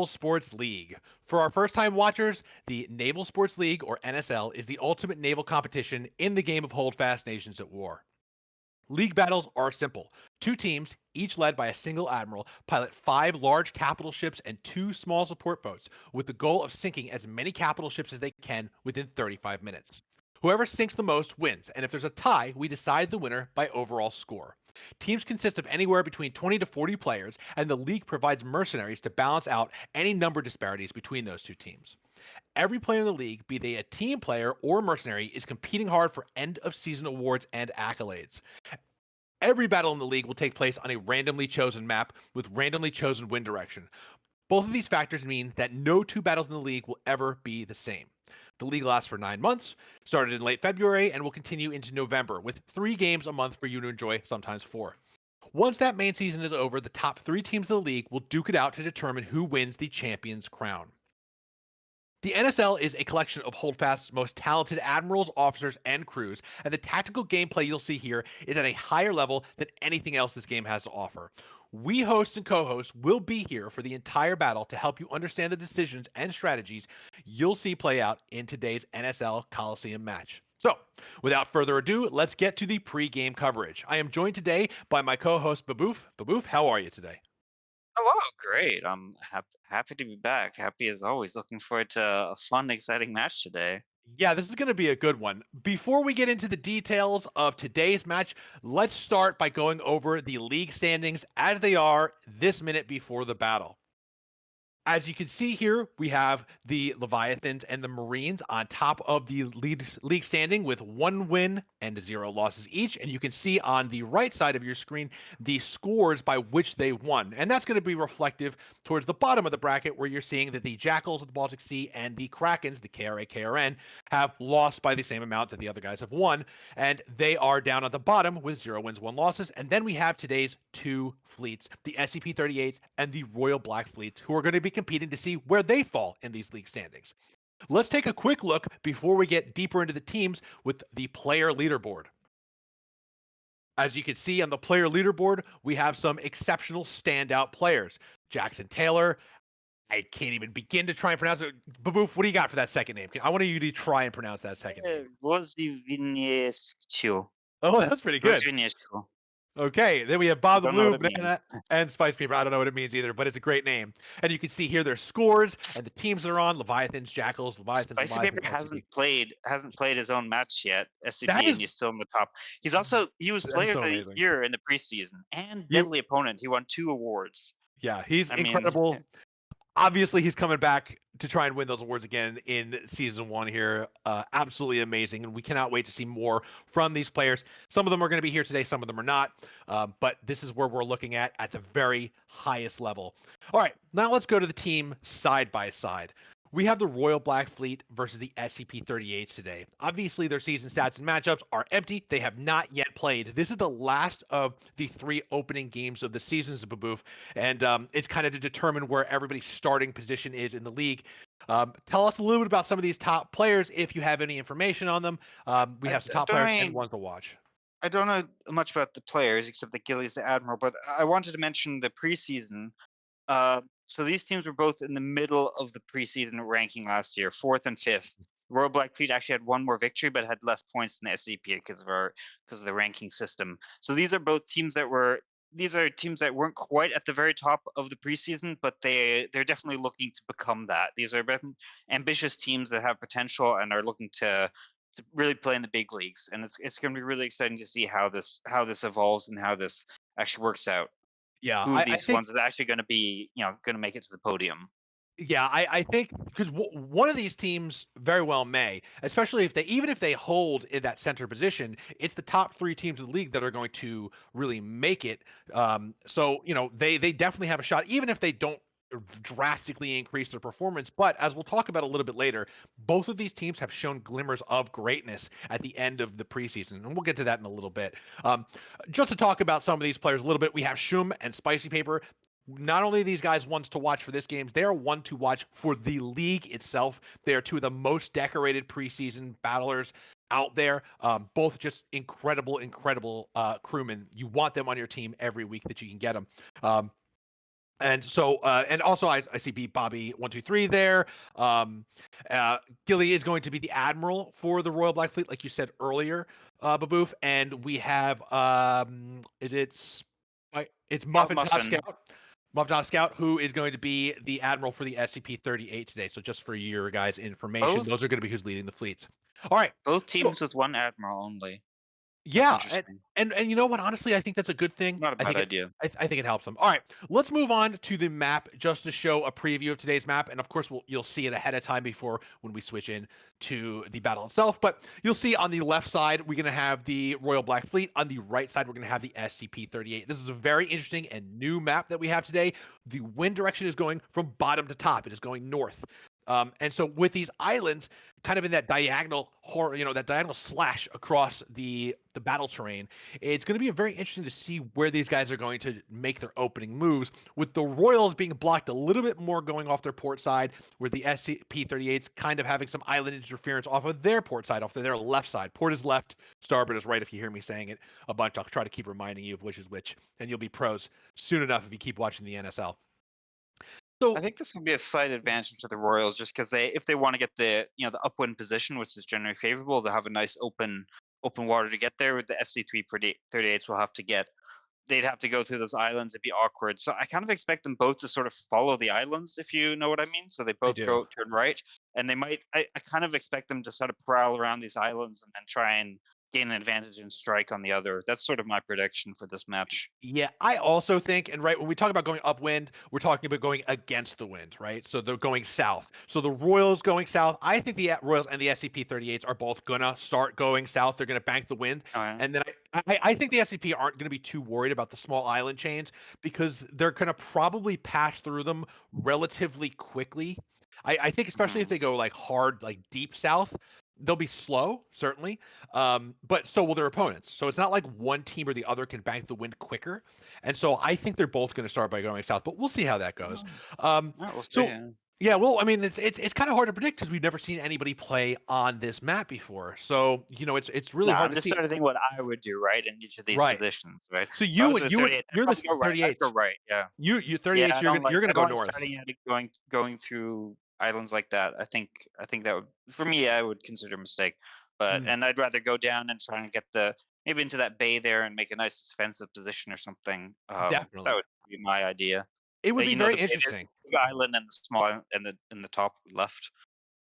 Naval Sports League. For our first time watchers, the Naval Sports League, or NSL, is the ultimate naval competition in the game of Holdfast Nations at War. League battles are simple. Two teams, each led by a single admiral, pilot 5 large capital ships and 2 small support boats, with the goal of sinking as many capital ships as they can within 35 minutes. Whoever sinks the most wins, and if there's a tie, we decide the winner by overall score. Teams consist of anywhere between 20 to 40 players, and the league provides mercenaries to balance out any number disparities between those two teams. Every player in the league, be they a team player or mercenary, is competing hard for end of season awards and accolades. Every battle in the league will take place on a randomly chosen map with randomly chosen wind direction. Both of these factors mean that no two battles in the league will ever be the same. The league lasts for 9 months, started in late February, and will continue into November, with 3 games a month for you to enjoy, sometimes 4. Once that main season is over, the top 3 teams of the league will duke it out to determine who wins the champion's crown. The NSL is a collection of Holdfast's most talented admirals, officers, and crews, and the tactical gameplay you'll see here is at a higher level than anything else this game has to offer. We hosts and co-hosts will be here for the entire battle to help you understand the decisions and strategies you'll see play out in today's NSL Coliseum match. So, without further ado, let's get to the pre-game coverage. I am joined today by my co-host Baboof. Baboof, how are you today? Hello, great. I'm happy to be back. Happy as always. Looking forward to a fun, exciting match today. Yeah, this is going to be a good one. Before we get into the details of today's match, let's start by going over the league standings as they are this minute before the battle. As you can see here, we have the Leviathans and the Marines on top of the league standing with 1 win and 0 losses each. And you can see on the right side of your screen the scores by which they won. And that's going to be reflective towards the bottom of the bracket, where you're seeing that the Jackals of the Baltic Sea and the Krakens, the KRA, KRN, have lost by the same amount that the other guys have won. And they are down at the bottom with 0 wins, 1 losses. And then we have today's 2 fleets, the SCP38s and the Royal Black Fleets, who are going to be competing to see where they fall in these league standings. Let's take a quick look before we get deeper into the teams with the player leaderboard. As you can see on the player leaderboard, we have some exceptional standout players. Jackson Taylor, I can't even begin to try and pronounce it. Baboof, what do you got for that second name? I want you to try and pronounce that second name. Vozivinescu. Oh, that's pretty good. Virginia is cool. Okay, then we have I Bob the don't know Blue what it means. Banana and Spice Paper. I don't know what it means either, but it's a great name. And you can see here their scores and the teams they're on: Leviathans, Jackals, Leviathans, Spicy Paper Leviathans, SCP. hasn't played his own match yet, That SCP, and he's is still in the top. He was that is Player of so the amazing. Year in the preseason and You Deadly Opponent. He won 2 awards. Yeah, he's I mean, incredible. Obviously, he's coming back to try and win those awards again in season one here. Absolutely amazing, and we cannot wait to see more from these players. Some of them are going to be here today, some of them are not. But this is where we're looking at the very highest level. All right, now let's go to the team side by side. We have the Royal Black Fleet versus the SCP-38s today. Obviously, their season stats and matchups are empty. They have not yet played. This is the last of the 3 opening games of the seasons of Baboof, and it's kind of to determine where everybody's starting position is in the league. Tell us a little bit about some of these top players if you have any information on them. We have some I top don't players and really ones to watch. I don't know much about the players except that Gilly's the admiral, but I wanted to mention the preseason. So these teams were both in the middle of the preseason ranking last year, 4th and 5th. Royal Black Fleet actually had one more victory, but had less points than SCP because of the ranking system. So these are teams that weren't quite at the very top of the preseason, but they're definitely looking to become that. These are ambitious teams that have potential and are looking to really play in the big leagues. And it's going to be really exciting to see how this evolves and how this actually works out. Yeah, Who I these think ones are actually gonna be, gonna make it to the podium. Yeah, I think because one of these teams very well may, especially if they even if they hold in that center position, it's the top 3 teams of the league that are going to really make it. So they definitely have a shot, even if they don't drastically increase their performance. But as we'll talk about a little bit later, both of these teams have shown glimmers of greatness at the end of the preseason, and we'll get to that in a little bit. Um, just to talk about some of these players a little bit, we have Shum and Spicy Paper. Not only are these guys ones to watch for this games, they are one to watch for the league itself. They are 2 of the most decorated preseason battlers out there. Both just incredible, incredible crewmen. You want them on your team every week that you can get them. Um, and also I see B Bobby 123 there. Um, Gilly is going to be the admiral for the Royal Black Fleet, like you said earlier, Baboof. And we have it's Top Muffin Top Muffin. Scout. Muffin Top Scout, who is going to be the admiral for the SCP-38 today. So just for your guys' information, Both those are going to be who's leading the fleets. All right. both So teams with 1 admiral only. That's yeah, and interesting. and you know what? Honestly, I think that's a good thing. Not a bad idea. I think it helps them. All right, let's move on to the map just to show a preview of today's map, and of course, you'll see it ahead of time before when we switch in to the battle itself. But you'll see on the left side we're gonna have the Royal Black Fleet. On the right side, we're gonna have the SCP-38. This is a very interesting and new map that we have today. The wind direction is going from bottom to top. It is going north. And so with these islands, kind of in that diagonal horror, that diagonal slash across the battle terrain, it's going to be very interesting to see where these guys are going to make their opening moves. With the Royals being blocked a little bit more going off their port side, where the SCP-38s kind of having some island interference off of their port side, off of their left side. Port is left, starboard is right. If you hear me saying it a bunch, I'll try to keep reminding you of which is which, and you'll be pros soon enough if you keep watching the NSL. I So think this would be a slight advantage to the Royals just because if they wanna get the upwind position, which is generally favorable, to have a nice open water to get there. With the SC38s will have to get they'd have to go through those islands. It'd be awkward. So I kind of expect them both to sort of follow the islands, if you know what I mean. So they I both do. go turn right, and they might. I kind of expect them to sort of prowl around these islands and then try and gain an advantage and strike on the other. That's sort of my prediction for this match. Yeah, I also think, and right when we talk about going upwind, we're talking about going against the wind, right? So they're going south. So the Royals going south. I think the Royals and the SCP-38s are both gonna start going south. They're gonna bank the wind, Oh, yeah. and then I think the SCP aren't gonna be too worried about the small island chains because they're gonna probably pass through them relatively quickly. I think especially if Mhm. they go like hard, like deep south, they'll be slow, certainly, but so will their opponents. So it's not like one team or the other can bank the wind quicker. And so I think they're both going to start by going south, but we'll see how that goes. Oh, Um, yeah, we'll see. so Yeah. yeah, well, I mean, it's kind of hard to predict because we've never seen anybody play on this map before. So it's really No, hard I'm to just see. sort of thinking what I would do right in each of these Right. positions, right? So If I was the you would 38, I'd you're the probably go right. I'd go 38s. right. Yeah. You Yeah, 38s. You're I gonna don't go like north. starting out and going through islands like that. I think that would for me, I would consider a mistake. But Mm. and I'd rather go down and try and get maybe into that bay there and make a nice defensive position or something. That Definitely. would be my idea. It would be You know, very the bay, there's interesting. the big island and the small in the top left.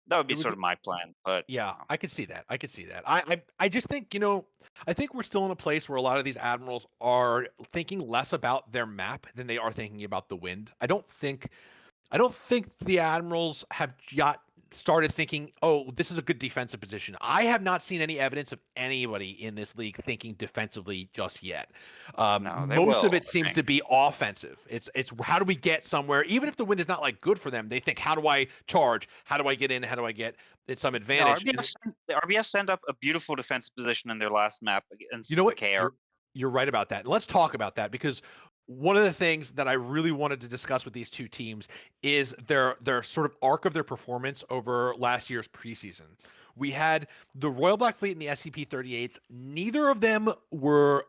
That would It be would sort be of my plan, but Yeah, I could see that. I could see that. I just think, you know, I think we're still in a place where a lot of these admirals are thinking less about their map than they are thinking about the wind. I don't think the Admirals have yet started thinking, oh, this is a good defensive position. I have not seen any evidence of anybody in this league thinking defensively just yet. no, they Most of will, it I seems think. to be offensive. It's how do we get somewhere? Even if the wind is not like good for them, they think, how do I charge? How do I get in? How do I get some No, advantage? And The RBF sent up a beautiful defensive position in their last map you know against the what? KR. You're right about that. And let's talk about that because one of the things that I really wanted to discuss with these two teams is their sort of arc of their performance over last year's preseason. We had the Royal Black Fleet and the SCP-38s. Neither of them were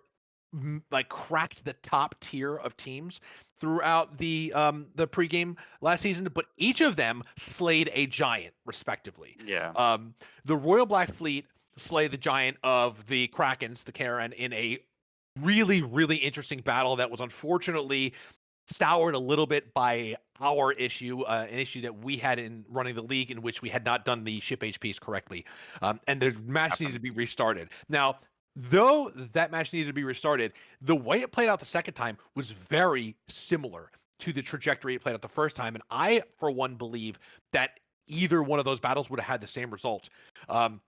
like cracked the top tier of teams throughout the pregame last season, but each of them slayed a giant respectively. Yeah, The Royal Black Fleet slay the giant of the Krakens, the Karen, in a really, really interesting battle that was unfortunately soured a little bit by our issue, an issue that we had in running the league in which we had not done the ship HPs correctly. And the match needed to be happens. restarted. Now, though that match needed to be restarted, the way it played out the second time was very similar to the trajectory it played out the first time. And I, for one, believe that either one of those battles would have had the same result. Um,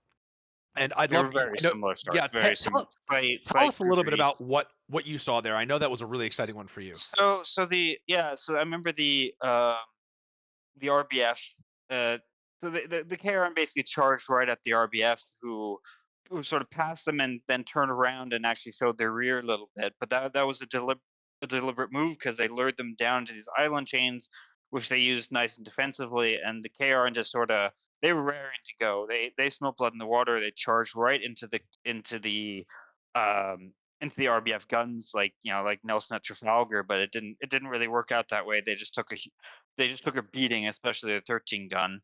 and I'd They were love, very I know, similar yeah, starts, very similar. tell Slight us a little bit decrease. about what you saw there. I know that was a really exciting one for you. So I remember the RBF. Uh, the KRM basically charged right at the RBF, who sort of passed them and then turned around and actually showed their rear a little bit. But that was a deliberate move because they lured them down to these island chains, which they used nice and defensively. And the KRM just sort of they were raring to go. They smelled blood in the water. They charged right um, into the RBF guns, like like Nelson at Trafalgar. But it didn't really work out that way. They just took a beating, especially the 13 gun,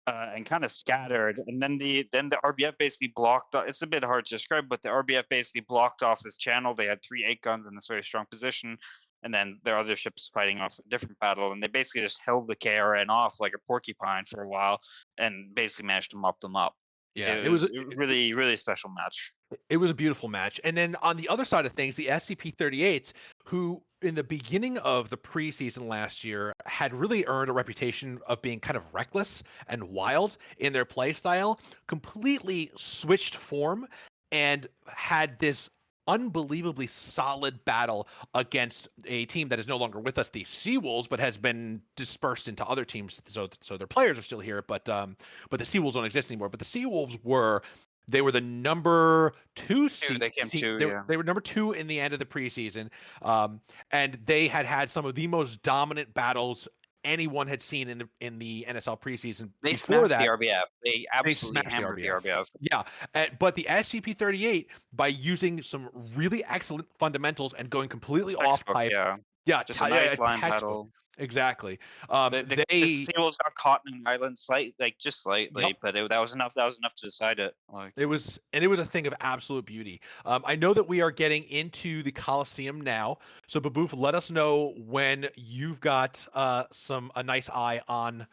and kind of scattered. And then the RBF basically blocked. It's a bit hard to describe, but the RBF basically blocked off this channel. They had 3 8 guns in this very strong position, and then their other ships fighting off a different battle, and they basically just held the KRN off like a porcupine for a while, and basically managed to mop them up. Yeah, It was really really special match. it was a beautiful match. And then on the other side of things, the SCP-38s, who in the beginning of the preseason last year had really earned a reputation of being kind of reckless and wild in their play style, completely switched form and had this unbelievably solid battle against a team that is no longer with us, the Seawolves, but has been dispersed into other teams. So their players are still here, but the Seawolves don't exist anymore. But the Seawolves were they were the number two Dude, they came too, yeah. they were number two in the end of the preseason, and they had some of the most dominant battles anyone had seen in the NSL preseason. They Before smashed the that, RBF. They they absolutely smashed the hammered the RBF. RBF. Yeah, but the SCP-38, by using some really excellent fundamentals and going completely off Textbook, type, yeah. yeah, Just a yeah, nice line textbook, battle. exactly. The They Seawolves got caught in an island just Yep. slightly, but that was enough. That was enough to decide it. Like, It was a thing of absolute beauty. I know that we are getting into the Coliseum now, so Baboof, let us know when you've got a nice eye on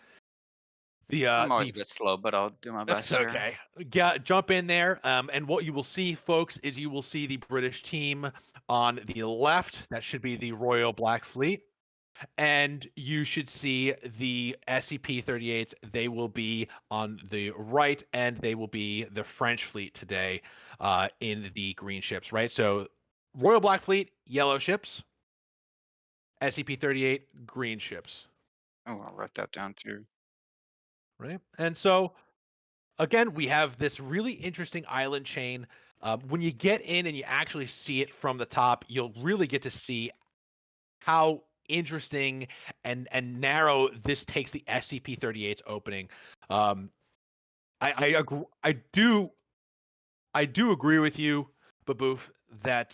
I'm always the. a bit slow, but I'll do my That's best here. okay. Jump in there, and what you will see, folks, is you will see the British team on the left. That should be the Royal Black Fleet. And you should see the SCP-38s. They will be on the right, and they will be the French fleet today in the green ships, right? So Royal Black Fleet, yellow ships, SCP-38, green ships, Oh, I'll write that down too. right? And so, again, we have this really interesting island chain. When you get in and you actually see it from the top, you'll really get to see how interesting and narrow this takes the SCP-38's opening. Um, I agree, I do agree with you, Baboof, that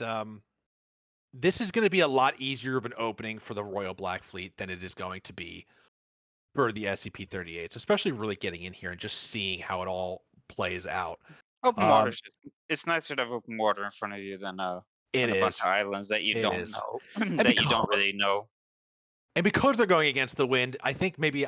this is going to be a lot easier of an opening for the Royal Black Fleet than it is going to be for the SCP-38s, especially really getting in here and just seeing how it all plays out. Open water is it's nicer to have open water in front of you It than a bunch is. of islands that you It don't is. know And that you because don't really know. and because they're going against the wind, I think maybe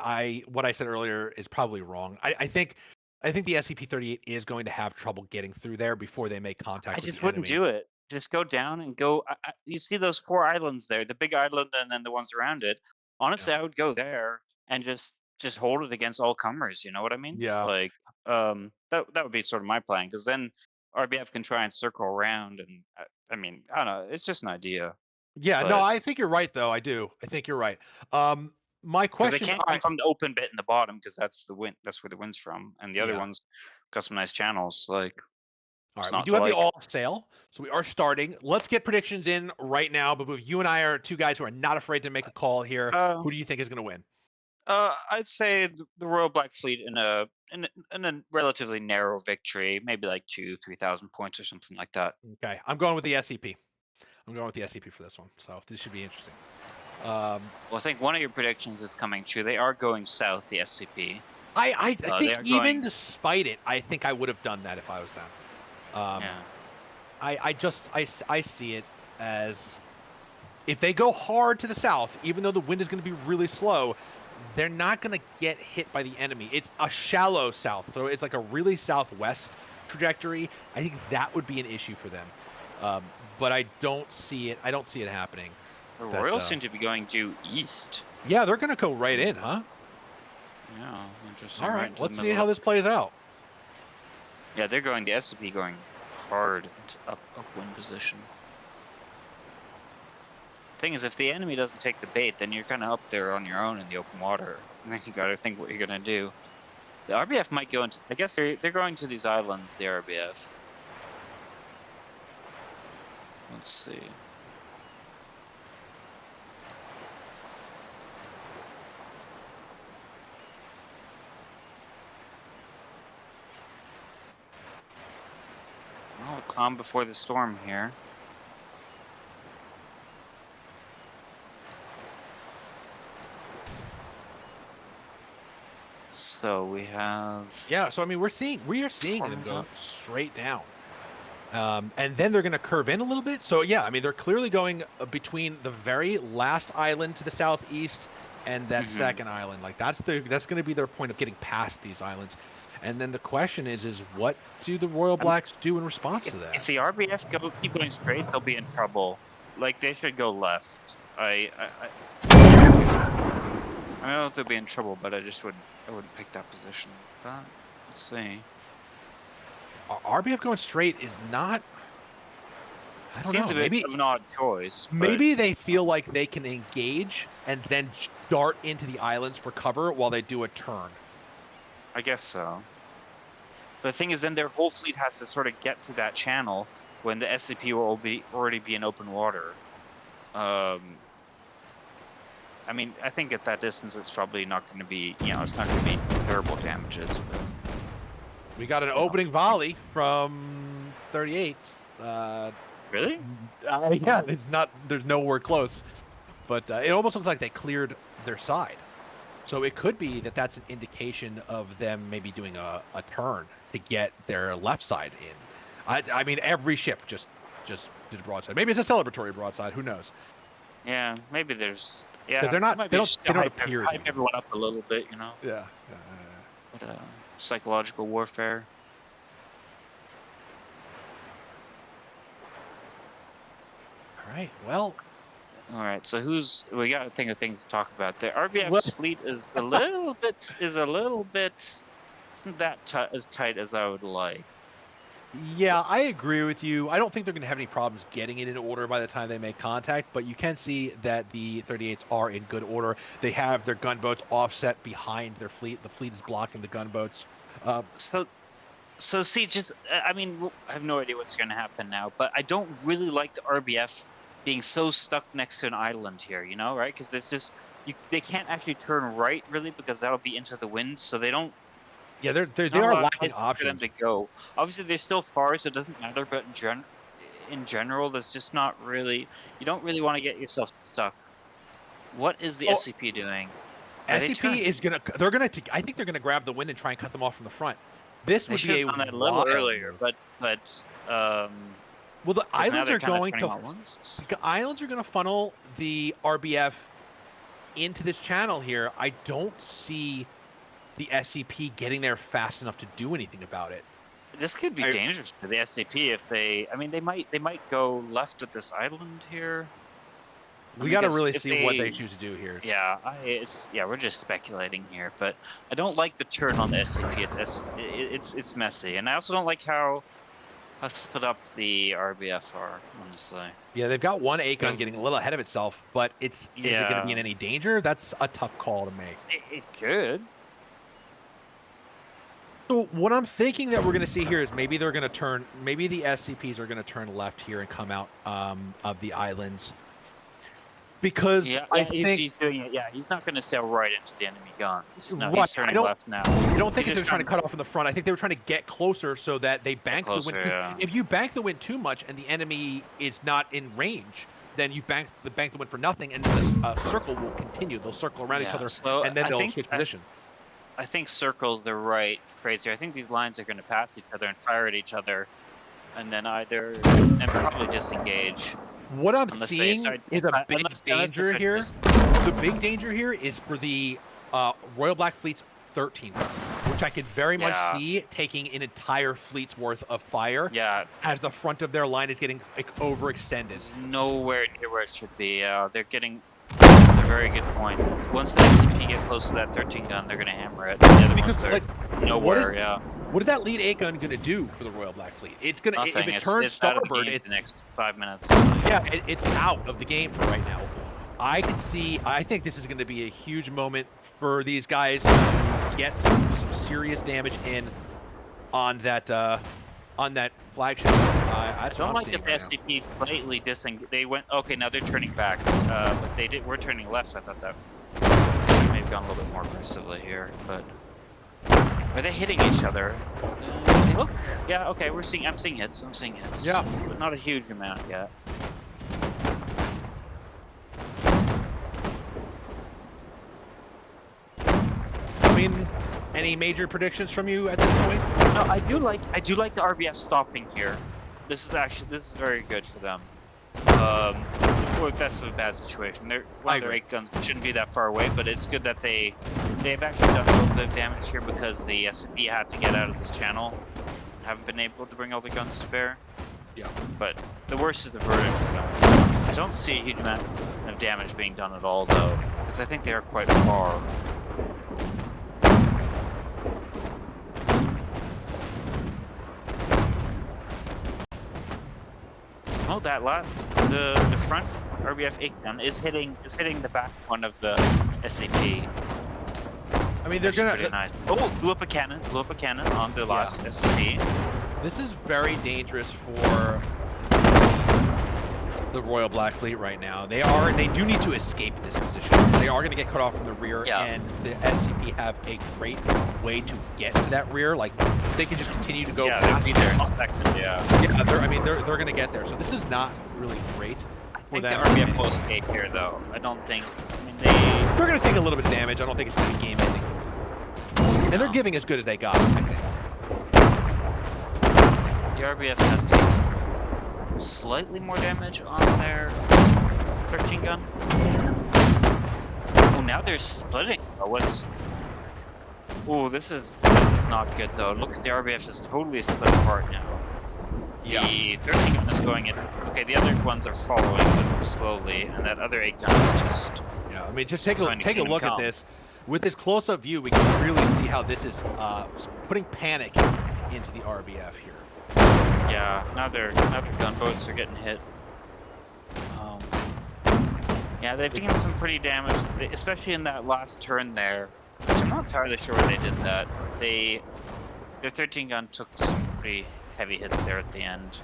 what I said earlier is probably wrong. I think the SCP-38 is going to have trouble getting through there before they make I contact with just the wouldn't enemy. do it. Just go down and go. You see those 4 islands there, the big island and then the ones around it. Yeah. Honestly, I would go there and just hold it against all comers. You know what I mean? Yeah. Like, that would be sort of my plan because then RBF can try and circle around and I mean, I don't know. It's just an idea, Yeah, no, but I think you're right though. I do. I think you're right. My because they question, can't all come right, from the open bit in the bottom because that's the wind. That's where the wind's from, and the other yeah. ones got some nice channels. Like, All it's right, we not do to have the like. all sail, so we are starting. Let's get predictions in right now. But you and I are two guys who are not afraid to make a call here. Uh, Who do you think is going to win? I'd say the Royal Black Fleet in a relatively narrow victory, maybe like 3,000 points or something like that. Okay, I'm going with the SCP. I'm going with the SCP for this one. So this should be interesting. Um, Well, I think one of your predictions is coming true. They are going south, the SCP. I They think are even going. despite it, I think I would have done that if I was them. Um, Yeah. I see it as if they go hard to the south, even though the wind is going to be really slow, they're not going to get hit by the enemy. It's a shallow south, so it's like a really southwest trajectory. I think that would be an issue for them, um, but I don't see it. I don't see it happening. The That Royals seem to be going due east. yeah, they're going to go right in, huh? Yeah, interesting. All Right right, into the let's see middle how of. this plays out. Yeah, they're going. The SCP going hard into upwind position. Thing is, if the enemy doesn't take the bait, then you're kind of up there on your own in the open water. And then you got to think what you're gonna do. The RBF might go into. I guess they're going to these islands. The RBF. Let's see. Well, calm before the storm here. So we have. Yeah, so I mean, we are seeing them go Tormenta. straight down. And then they're going to curve in a little bit. So yeah, I mean, they're clearly going between the very last island to the southeast and that Mhm. second island. Like that's going to be their point of getting past these islands. And then the question is what do the Royal I mean, Blacks do in response to if that? the RBF keep going straight, they'll be in trouble. Like they should go left. I don't know if they'll be in trouble, but I wouldn't pick that position. But let's see. RBF going straight is not. I don't Seems know. a bit Maybe of an odd choice, but maybe they feel like they can engage and then dart into the islands for cover while they do a turn. I guess so. The thing is, then their whole fleet has to sort of get through that channel when the SCP will already be in open water. Um, I mean, I think at that distance, it's probably not going to be, it's not going to be terrible damages. But We got an you know, opening volley from 38. really, Yeah, it's not. There's nowhere close, but it almost looks like they cleared their side. So it could be that that's an indication of them maybe doing a turn to get their left side in. I mean, every ship just did a broadside. Maybe it's a celebratory broadside. Who knows? yeah, maybe there's, Because yeah, they're it not. might They be don't. just They to don't hype, appear to hype be. everyone up a little bit, Yeah. but psychological All right. Well. All right, so we got to think of things to talk about. The Well. RBF's fleet is a little bit isn't that as tight as I would like. Yeah, I agree with you. I don't think they're going to have any problems getting it in order by the time they make contact, but you can see that the 38s are in good order. They have their gunboats offset behind their fleet. The fleet is blocking the gunboats. Uh, So see, just I mean, I have no idea what's going to happen now, but I don't really like the RBF being so stuck next to an island here, right? Because there's just they can't actually turn right really because that'll be into the wind, so yeah, there's they not a are lot of lacking places for them options. to go. Obviously, they're still far, so it doesn't matter. But in general, there's just not really. You don't really want to get yourself stuck. What is the So SCP doing? Are they SCP is turning? going to. They're going to. I think they're going to grab the wind and try and cut them off from the front. This They would should be have a done that a little wild earlier, move. but Well, the 'cause now islands they're are kind of going turning to at once. funnel the RBF into this channel here. I don't see the SCP getting there fast enough to do anything about it. This could be I- dangerous for the SCP if they. I mean, they might go left at this island here. We got to 'Cause really if see what they choose to do here. Yeah, we're just speculating here, but I don't like the turn on the SCP. It's messy, and I also don't like how split up the RBF are. Honestly, Yeah, they've got one A gun Um, getting a little ahead of itself, but is it going to be in yeah, any danger? That's a tough call to make. it could. So what I'm thinking that we're going to see here is maybe they're going to turn, maybe the SCPs are going to turn left here and come out of the islands, because Yeah, I yeah, think he's doing it. Yeah, he's not going to sail right into the enemy guns. No, right. he's turning left now. I don't think He's they're just trying to cut off in the front. I think they were trying to get closer so that they get bank the wind. closer. 'Cause Yeah, if you bank the wind too much and the enemy is not in range, then you've banked the wind for nothing, and the circle will continue. They'll circle around each yeah. other, So and then they'll switch position. I think circles the right phrase here. I think these lines are going to pass each other and fire at each other, and then probably disengage What I'm unless they seeing start is a big unless they danger start here. dis- The big danger here is for the Royal Black Fleet's 13, which I could very much Yeah, see taking an entire fleet's worth of fire yeah. as the front of their line is getting like overextended. It's nowhere near where it should be. They're getting. That's a very good point. Once the SCP get close to that 13 gun, they're gonna hammer it. The other Because ones are like, nowhere. Yeah, what is that lead 8 gun gonna do for the Royal Black Fleet? It's gonna if nothing. it turns It's out of the starboard, game it's for the next 5 minutes. yeah, it's out of the game for right now. I think this is going to be a huge moment for these guys to get some serious damage in on that flagship. I That's what don't I'm like seeing that the right now. SCP slightly disengaged. They went okay. Now they're turning back, but we're turning left. I thought that may have gone a little bit more aggressively here, but are they hitting each other? They look. Yeah. Okay. I'm seeing hits. Yeah. But not a huge amount yet. I mean, any major predictions from you at this point? No, I do like the RBF stopping here. This is very good for them. Or best of a bad situation. One of their 8 guns shouldn't be that far away, but it's good that they've actually done a little bit of damage here because the SCP had to get out of this channel. Haven't been able to bring all the guns to bear. Yeah. But the worst is the verdict for them. I don't see a huge amount of damage being done at all, though, because I think they are quite far. Oh, the front RBF 8 gun is hitting the back one of the SCP. I mean, they're gonna. Pretty nice. Oh, blew up a cannon on the last SCP. This is very dangerous for the Royal Black Fleet right now. They do need to escape this position. They are going to get cut off from the rear, and the SCP have a great way to get to that rear. Like, they can just continue to go past they'll be there in a second. Yeah, they're going to get there. So this is not really great for them. I think the RBF will escape here, though. I don't think. I mean, they're going to take a little bit of damage. I don't think it's going to be game ending. And they're giving as good as they got, I think. The RBF has taken slightly more damage on their 13 gun. Oh, now they're splitting. This is not good though. Look, the RBF is totally split apart now. Yeah. The 13 gun is going in. Okay, the other ones are following a bit more slowly, and that other 8 gun is just. Yeah, I mean, just take a look at this. With this close-up view, we can really see how this is putting panic into the RBF here. Yeah, now their gunboats are getting hit. Yeah, they've taken some pretty damage, especially in that last turn there. Which I'm not entirely sure why they did that. Their 13 gun took some pretty heavy hits there at the end.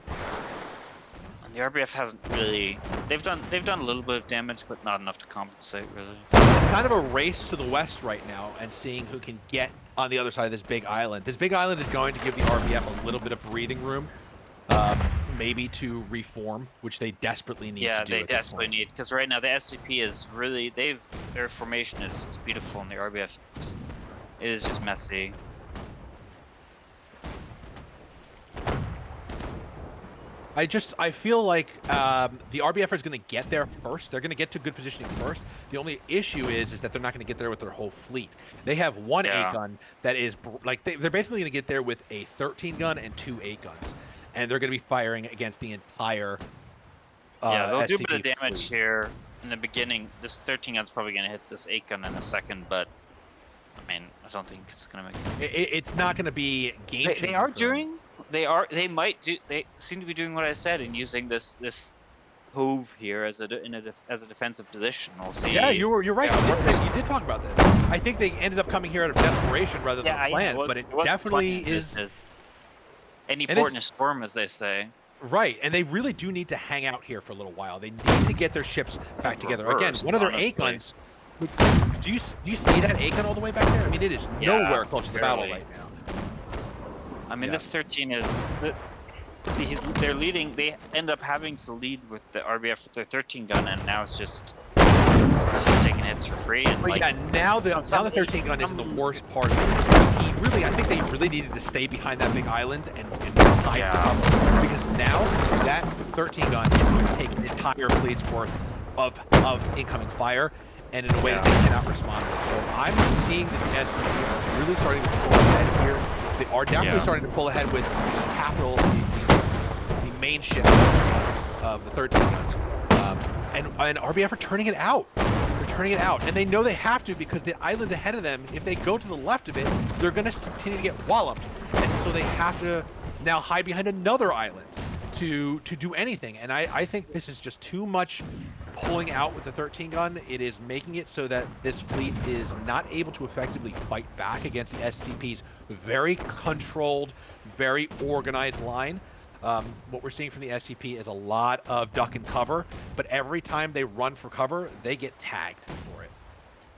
And the RBF hasn't really. They've done a little bit of damage, but not enough to compensate really. It's kind of a race to the west right now, and seeing who can get on the other side of this big island. This big island is going to give the RBF a little bit of breathing room, maybe to reform, which they desperately need to do. Yeah, they desperately need, because right now the SCP is really their formation is beautiful, and the RBF is just messy. I feel like the RBF is going to get there first. They're going to get to good positioning first. The only issue is that they're not going to get there with their whole fleet. They have one 8 Yeah. gun that is like they're basically going to get there with a 13 gun and 2 8 guns, and they're going to be firing against the entire Yeah, they'll do a bit SCP of damage fleet. here in the beginning. This 13 gun's probably going to hit this 8 gun in a second, but I mean, I don't think it's going to make It's not going to be game changing. They are doing. They might do. They seem to be doing what I said and using this cove here as a defensive position. We'll see. Yeah, you're right. Yeah, You did talk about this. I think they ended up coming here out of desperation rather than a plan, but it definitely is. Any And port in a it's- storm, as they say. Right, and they really do need to hang out here for a little while. They need to get their ships back together. Again, Reversed, one of their honestly. 8 guns. Do you see that 8 gun all the way back there? I mean, it is nowhere close to the battle barely. right now. I mean, Yeah. this 13 is. See, they're leading. They end up having to lead with the RBF with their 13 gun, and now it's just taking hits for free. And But like, yeah, now the 13 gun is in the worst part of it. I think they really needed to stay behind that big island and hide cover, because now that 13 gun is going to take an entire fleet's worth of incoming fire, and in a way that they cannot respond to. So I'm seeing the SCP really starting to pull ahead here. They are definitely starting to pull ahead with the capital, the main ship of the 13 guns. And RBF are turning it out. They're turning it out. And they know they have to, because the island ahead of them, if they go to the left of it, they're going to continue to get walloped. And so they have to now hide behind another island to do anything. And I think this is just too much pulling out with the 13 gun. It is making it so that this fleet is not able to effectively fight back against the SCP's very controlled, very organized line. What we're seeing from the SCP is a lot of duck and cover, but every time they run for cover, they get tagged for it.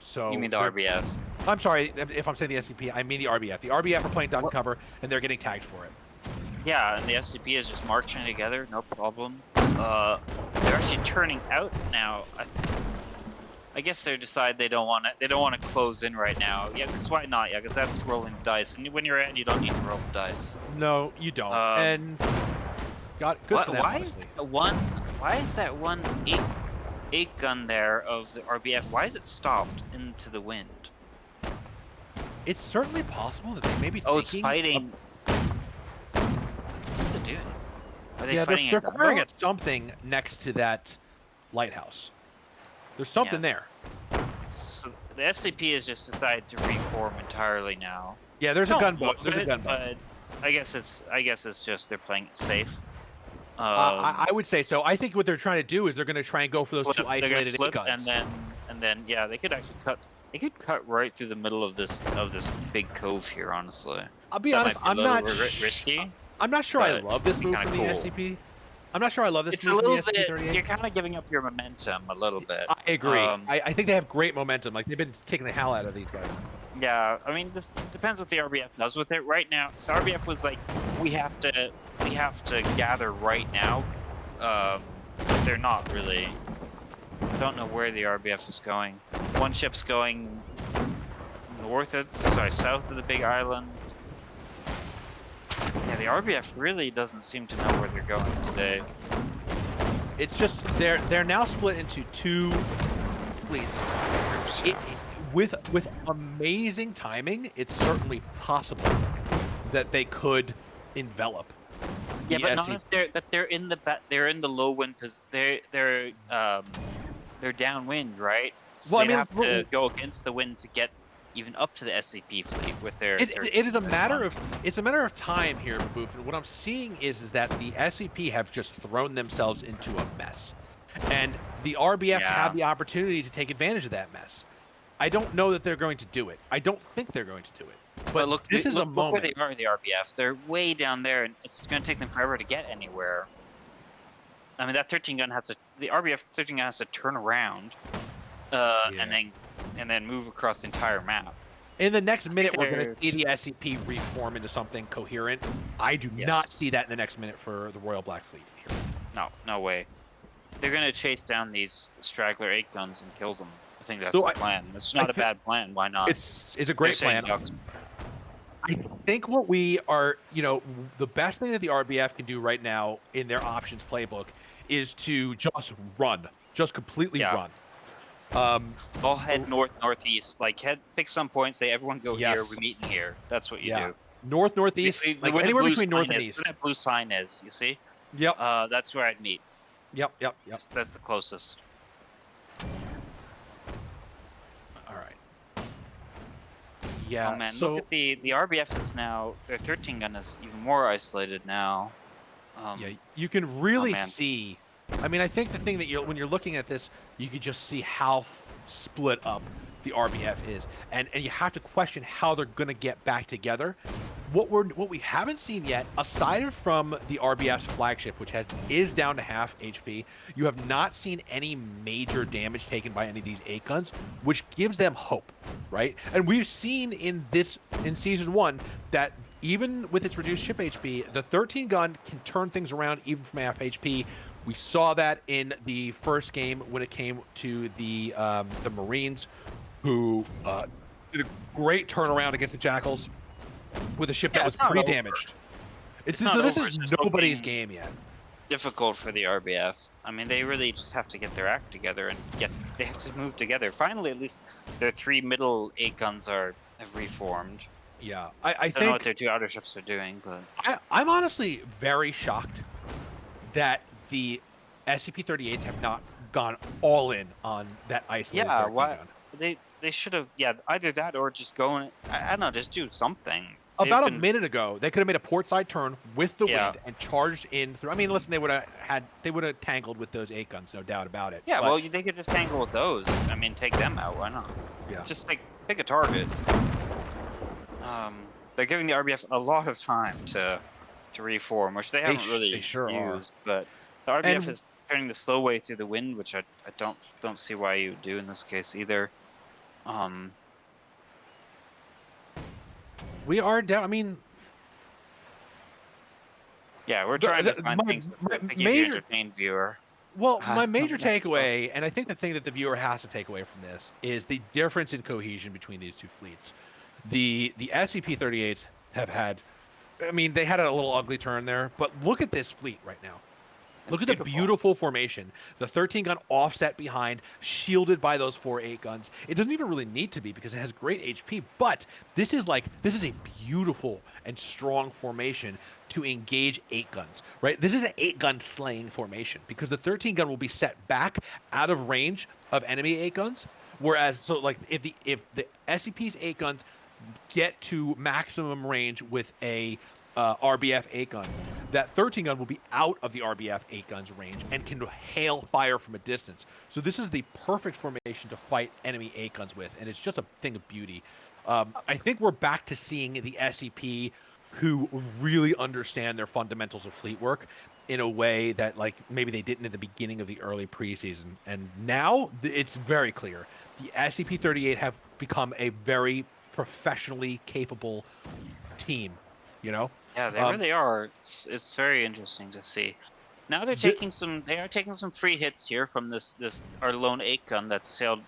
So you mean the RBF? I'm sorry if I'm saying the SCP, I mean the RBF. The RBF are playing duck and cover, and they're getting tagged for it. Yeah, and the SCP is just marching together, no problem. They're actually turning out now. I guess they decide they don't want to. They don't want to close in right now. Yeah, because why not? Yeah, because that's rolling dice, and when you're ahead, you don't need to roll the dice. No, you don't. And got good for them. Why is that one 8 gun there of the RBF? Why is it stopped into the wind? It's certainly possible that they may be Oh, it's thinking fighting. What's it doing? Are they yeah, fighting they're a gunboat? firing at something next to that lighthouse. There's something there. So the SCP has just decided to reform entirely now. Yeah, there's a gunboat. There's a gunboat. But I guess it's just they're playing it safe. I would say so. I think what they're trying to do is they're going to try and go for those two isolated 8 guns. And then yeah, they could actually cut. They could cut right through the middle of this big cove here. Honestly, I'll be honest. I'm not risky. I'm not sure I love this move kinda from the cool. SCP. I'm not sure I love this It's move a from little the bit. SCP-38. You're kind of giving up your momentum a little bit. I agree. I think they have great momentum. Like, they've been kicking the hell out of these guys. Yeah, I mean, this depends what the RBF does with it. Right now, so RBF was like, we have to gather right now. But they're not really. I don't know where the RBF is going. One ship's going south of the big island. Yeah, the RBF really doesn't seem to know where they're going today. It's just they're now split into 2 fleets. With amazing timing, it's certainly possible that they could envelop. Yeah, the but not SCP. if they're in the low wind they're downwind, right? So Well, I they mean, have to go against the wind to get even up to the SCP fleet with their. It is a matter of time here, Boof. And what I'm seeing is that the SCP have just thrown themselves into a mess, and the RBF have the opportunity to take advantage of that mess. I don't know that they're going to do it. I don't think they're going to do it. But look, this is a moment. Look where they are, the RBF. They're way down there, and it's going to take them forever to get anywhere. I mean, that 13 gun the RBF 13 gun has to turn around, and then move across the entire map. In the next minute, we're going to see the SCP reform into something coherent. I do not see that in the next minute for the Royal Black Fleet here. No way. They're going to chase down these straggler 8 guns and kill them. I think that's the plan. It's not a bad plan. Why not? It's a great plan. I think what we are, the best thing that the RBF can do right now in their options playbook is to just run, just completely Yeah, run. Um, all head north northeast. Like pick some point. Say everyone go here. We yes, meet in here. That's what you yeah, do. north, northeast, Basically, like where the anywhere blue between north sign and is, where east. that blue sign is. You see? Yep, That's where I'd meet. yep, yep, yep. That's the closest. All right. Oh Yeah. man, look So at the RBF is now their 13 gun is even more isolated now. yeah, Um, you can oh really man, see. I mean, I think the thing that when you're looking at this, you could just see how split up the RBF is, and you have to question how they're going to get back together. What we haven't seen yet, aside from the RBF's flagship, which is down to half HP, you have not seen any major damage taken by any of these 8 guns, which gives them hope, right? And we've seen in season 1 that even with its reduced ship HP, the 13 gun can turn things around even from half HP. We saw that in the first game when it came to the Marines, who did a great turnaround against the Jackals with a ship that yeah, was it's not over. pre-damaged. It's So not this over. is It's just nobody's looking game yet. difficult for the RBF. I mean, they really just have to get their act together and they have to move together. Finally, at least their 3 middle 8 guns have reformed. Yeah, I Don't know what think their 2 outer ships are doing, but I'm honestly very shocked that the SCP-38s have not gone all in on that isolated yeah, 13 why gun. they should have, yeah, either that or just going. I don't know, just do something. They've About a been, minute ago, they could have made a port side turn with the yeah, wind and charged in through. I mean, listen, they would have tangled with those 8 guns, no doubt about it. yeah. But Well, they could just tangle with those. I mean, take them out. Why not? yeah, Just pick a target. They're giving the RBF a lot of time to reform, which they haven't they really sure are. used. But the RBF And is turning the slow way through the wind, which I don't see why you would do in this case either. Um, we are down. I mean, yeah, we're trying to find my things my to keep you major entertained, viewer. my major Next up. takeaway, and I think the thing that the viewer has to take away from this is the difference in cohesion between these two fleets. The SCP-38s have had. I mean, they had a little ugly turn there, but look at this fleet right now. It's Look at the beautiful. beautiful formation. The 13 gun offset behind, shielded by those 4 8 guns. It doesn't even really need to be because it has great HP, but this is a beautiful and strong formation to engage 8 guns, right? This is an 8 gun slaying formation because the 13 gun will be set back out of range of enemy 8 guns. Whereas, so like if the SCP's 8 guns get to maximum range with a RBF 8 gun, that 13 gun will be out of the RBF 8 guns range and can hail fire from a distance. So this is the perfect formation to fight enemy 8 guns with, and it's just a thing of beauty. I think we're back to seeing the SCP who really understand their fundamentals of fleet work in a way that like maybe they didn't at the beginning of the early preseason, and now it's very clear the SCP-38 have become a very professionally capable team. You know, Yeah, they um, really are. It's very interesting to see. Now th- they are taking some free hits here from this our lone 8 gun that's sailed,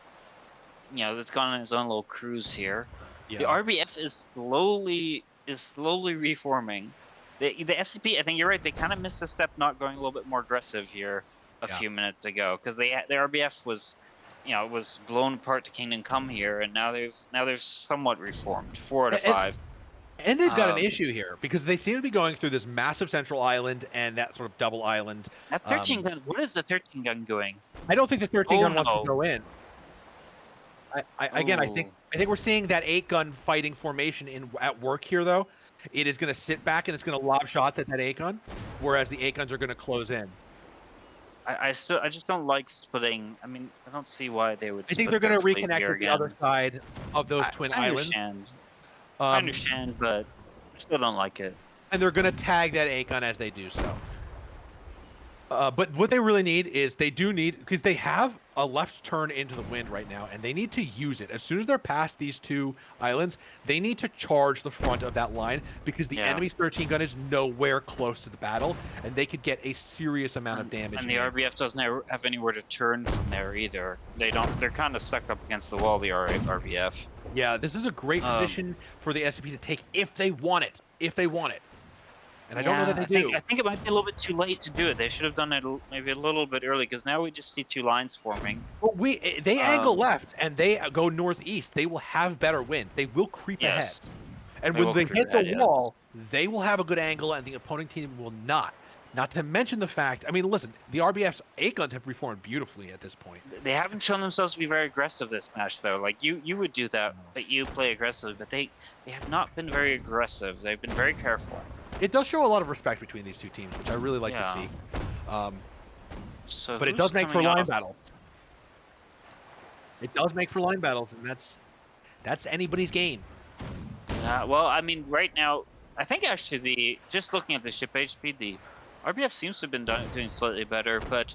that's gone on his own little cruise here. The yeah, RBF is slowly reforming. The SCP, I think you're right, they kind of missed a step not going a little bit more aggressive here a yeah. few minutes ago because the RBF was blown apart to Kingdom Come here, and now they've somewhat reformed 4 out of And, 5. and they've got an Um, issue here because they seem to be going through this massive central island and that sort of double island. that 13 gun, what is the 13 gun doing? I don't think the 13 Oh gun wants to no. go in. Again, Oh, I think we're seeing that 8 gun fighting formation in at work here though. It is going to sit back and it's going to lob shots at that 8 gun, whereas the 8 guns are going to close in. I just don't like splitting. I mean, I don't see why they would I think split they're going their to fleet reconnect here with the other again. side of those I, twin I islands. understand. I Um, understand, but I still don't like it. and they're going to tag that 8 gun as they do so. But what they really need is they do need because they have a left turn into the wind right now, and they need to use it as soon as they're past these 2 islands. They need to charge the front of that line because the Yeah. enemy's 13 gun is nowhere close to the battle, and they could get a serious amount of And damage and the in. RBF doesn't have anywhere to turn from there either. They don't. They're kind of stuck up against the wall. The RBF. Yeah, this is a great Um, position for the SCP to take if they want it. If they want it. And I don't know that yeah, they I do. think it might be a little bit too late to do it. They should have done it maybe a little bit early because now we just see two lines forming. But they angle Um, left and they go northeast. They will have better wind. They will creep ahead. yes, And they when will they creep hit the ahead. Yes, wall, they will have a good angle and the opposing team will not. Not to mention the fact, I mean, listen, the RBF's 8 guns have reformed beautifully at this point. They haven't shown themselves to be very aggressive this match though. Like you would do that, No. but you play aggressive, but they have not been very aggressive. They've been very careful. It does show a lot of respect between these two teams, which I really like to Yeah. see. Um, So but it who's does make for coming line off? battles. It does make for line battles, and that's anybody's game. Well, I mean, right now, I think actually just looking at the ship HP, the RBF seems to have been doing slightly better, but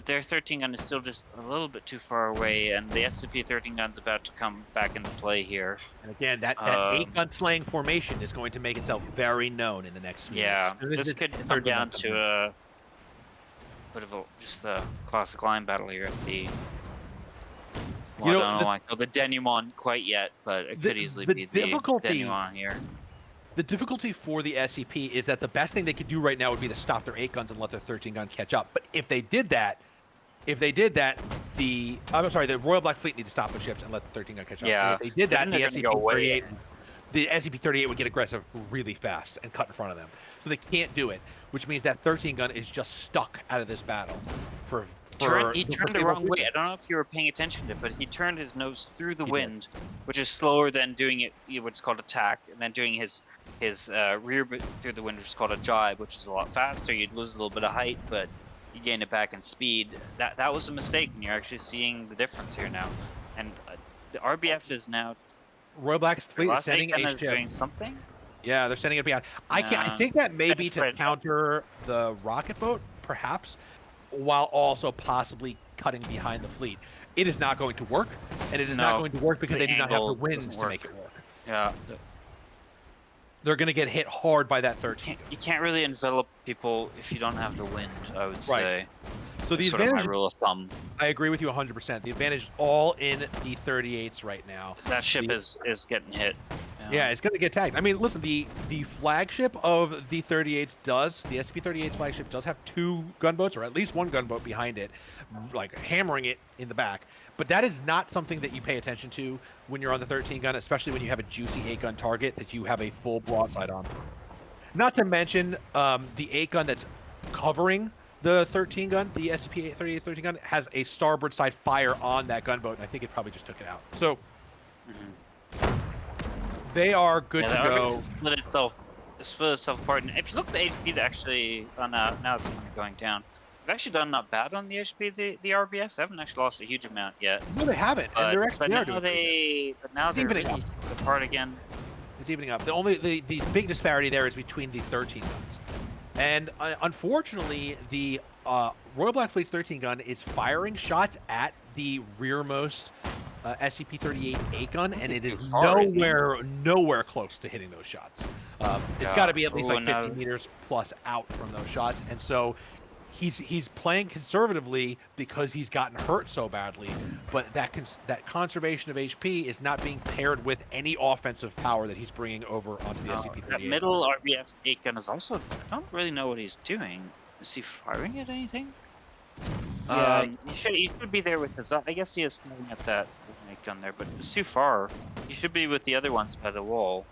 their 13 gun is still just a little bit too far away, and the SCP-13 gun's about to come back into play here. And again, that 8 Um, gun slaying formation is going to make itself very known in the next few minutes. As yeah, soon as this this could come 13 gun down comes to in. a bit of just a classic line battle here at the. Well, You I know, don't know why I call the denouement quite yet, but it could easily the be the difficulty denouement here. the difficulty for the SCP is that the best thing they could do right now would be to stop their 8 guns and let their 13 guns catch up. But if they did that, the Royal Black Fleet need to stop the ships and let the 13 gun catch up. And Yeah, if they did then that, they're gonna go way. the SCP-38 would get aggressive really fast and cut in front of them. So they can't do it, which means that 13 gun is just stuck out of this battle for He turned the foreseeable wrong way. future. I don't know if you were paying attention to it, but he turned his nose through the He did. wind, which is slower than doing it, what's called attack, and then doing his rear through the wind, which is called a jibe, which is a lot faster. You'd lose a little bit of height, but you gain it back in speed. That was a mistake, and you're actually seeing the difference here now. And the RBF is now. Royal Black Fleet is Last sending Aiken a is ship. doing something. Yeah, they're sending it beyond. I Yeah. think that may be That's to right. counter the rocket boat, perhaps, while also possibly cutting behind the fleet. It is not going to work, and it is not No, going to work because the they do not have the angle winds doesn't to make work. it work. Yeah. They're going to get hit hard by that 13. You can't really envelop people if you don't have the wind, I would say. So the That's sort of my advantage, rule of thumb. I agree with you 100%. The advantage is all in the 38s right now. That ship The- is getting hit. Yeah, it's going to get tagged. I mean, listen, the flagship of the 38s the SCP-38's flagship does have 2 gunboats, or at least 1 gunboat behind it, like hammering it in the back. But that is not something that you pay attention to when you're on the 13 gun, especially when you have a juicy 8 gun target that you have a full broadside on. Not to mention the 8 gun that's covering the 13 gun, the SCP-38's 13 gun, has a starboard side fire on that gunboat, and I think it probably just took it out. So Mhm. they are good Yeah, to the go. RBF split itself apart. And if you look at the HP, they actually now it's kind of going down. They've actually done not bad on the HP. The RBF they haven't actually lost a huge amount yet. No, they haven't, and But, they're actually but they are now doing pretty good. but now It's they're evening really up. split apart again. It's evening up. The big disparity there is between the 13 guns, and unfortunately, the Royal Black Fleet's 13 gun is firing shots at the rearmost SCP-38 8 gun, and He's it is too far, isn't he? nowhere close to hitting those shots. It's Yeah. got to be at least Ooh, like 50 no. meters plus out from those shots, and so he's playing conservatively because he's gotten hurt so badly. But that conservation of HP is not being paired with any offensive power that he's bringing over onto the That SCP-38. middle RBF 8 gun is also. I don't really know what he's doing. Is he firing at anything? Yeah. He should be there with his. I guess he is firing at that 8 gun there, but it's too far. He should be with the other ones by the wall.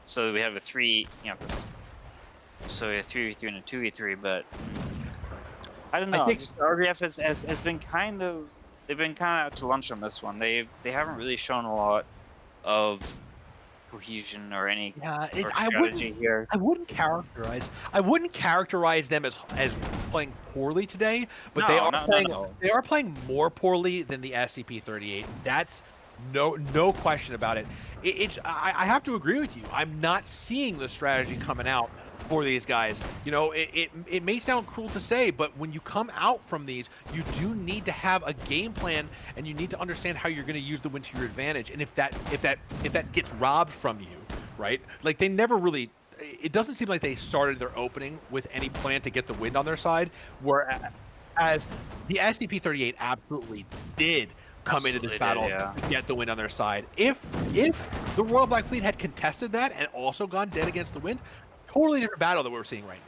So we have a 3, so a 3v3 and a 2v3, but I don't know. think- Just the RBF has been kind of. They've been kind of out to lunch on this one. They haven't really shown a lot of cohesion or any Yeah, or strategy here. I wouldn't characterize them as playing poorly today, but they No, are no, no, playing no. they are playing more poorly than the SCP-38. That's no question about it. I have to agree with you. I'm not seeing the strategy coming out for these guys. You know, it may sound cruel to say, but when you come out from these, you do need to have a game plan, and you need to understand how you're going to use the win to your advantage. And if that gets robbed from you, right? Like they never really. It doesn't seem like they started their opening with any plan to get the wind on their side, whereas the SCP-38 absolutely did come into this Absolutely did, battle yeah. to get the win on their side. If the Royal Black Fleet had contested that and also gone dead against the wind, totally different battle that we're seeing right